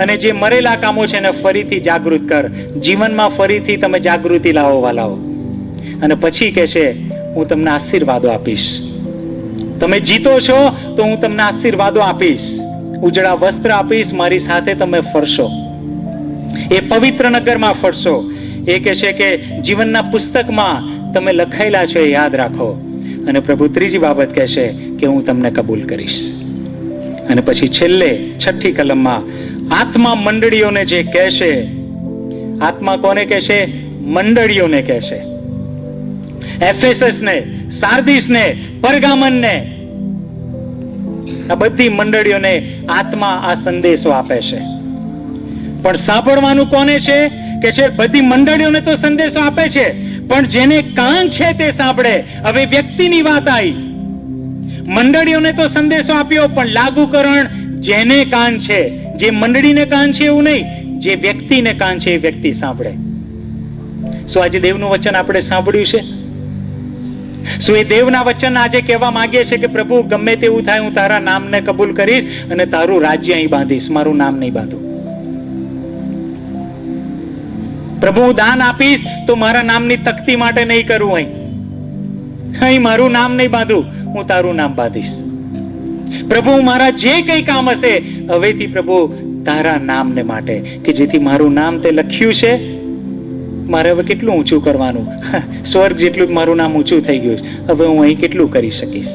અને જે મરેલા કામો છે એને ફરીથી જાગૃત કર. જીવનમાં ફરીથી તમે જાગૃતિ લાવો વાલાઓ. અને પછી કે છે હું તમને આશીર્વાદો આપીશ. તમે જીતો છો તો હું તમને આશીર્વાદો આપીશ, ઉજળા વસ્ત્ર આપીશ, મારી સાથે તમે ફરશો, એ પવિત્ર નગરમાં ફરશો. એ કે છે કે જીવનના પુસ્તકમાં તમે લખાયેલા છો એ યાદ રાખો. અને પ્રભુ ત્રીજી બાબત કહે છે કે હું તમને કબૂલ કરીશ. અને પછી છેલ્લે 6ઠી કલમમાં આત્મા મંડળીઓને જે કહેશે, આત્મા કોને કહેશે? મંડળીઓને કહેશે. એફેસસને, સાર્દિસને, પરગામનને, આ બધી મંડળીઓને આત્મા આ સંદેશો આપે છે. પણ સાંભળવાનું કોને છે? કે છે બધી મંડળીઓને તો સંદેશો આપે છે, પણ જેને કાન છે તે સાંભળે. હવે વ્યક્તિની વાત આવી. મંડળીઓને તો સંદેશો આપ્યો, પણ લાગુકરણ જેને કાન છે, જે મંડળીને કાન છે એવું નહીં, જે વ્યક્તિને કાન છે એ વ્યક્તિ સાંભળે. શું આજે દેવનું વચન આપણે સાંભળ્યું છે? શું એ દેવના વચન આજે કહેવા માંગે છે કે પ્રભુ ગમે તેવું થાય હું તારા નામને કબૂલ કરીશ અને તારું રાજ્ય અહીં બાંધીશ, મારું નામ નહીં બાંધું. પ્રભુ હું દાન આપીશ તો મારા નામની તકતી માટે નહીં કરવું, અહીં મારું નામ નહીં બાંધું, હું તારું નામ બાંધીશ. પ્રભુ મારા જે કઈ કામ હશે હવેથી પ્રભુ તારા નામને માટે, કે જેથી મારું નામ તે લખ્યું છે, મારે હવે કેટલું ઊંચું કરવાનું? સ્વર્ગ જેટલું મારું નામ ઊંચું થઈ ગયું છે, હવે હું અહીં કેટલું કરી શકીશ?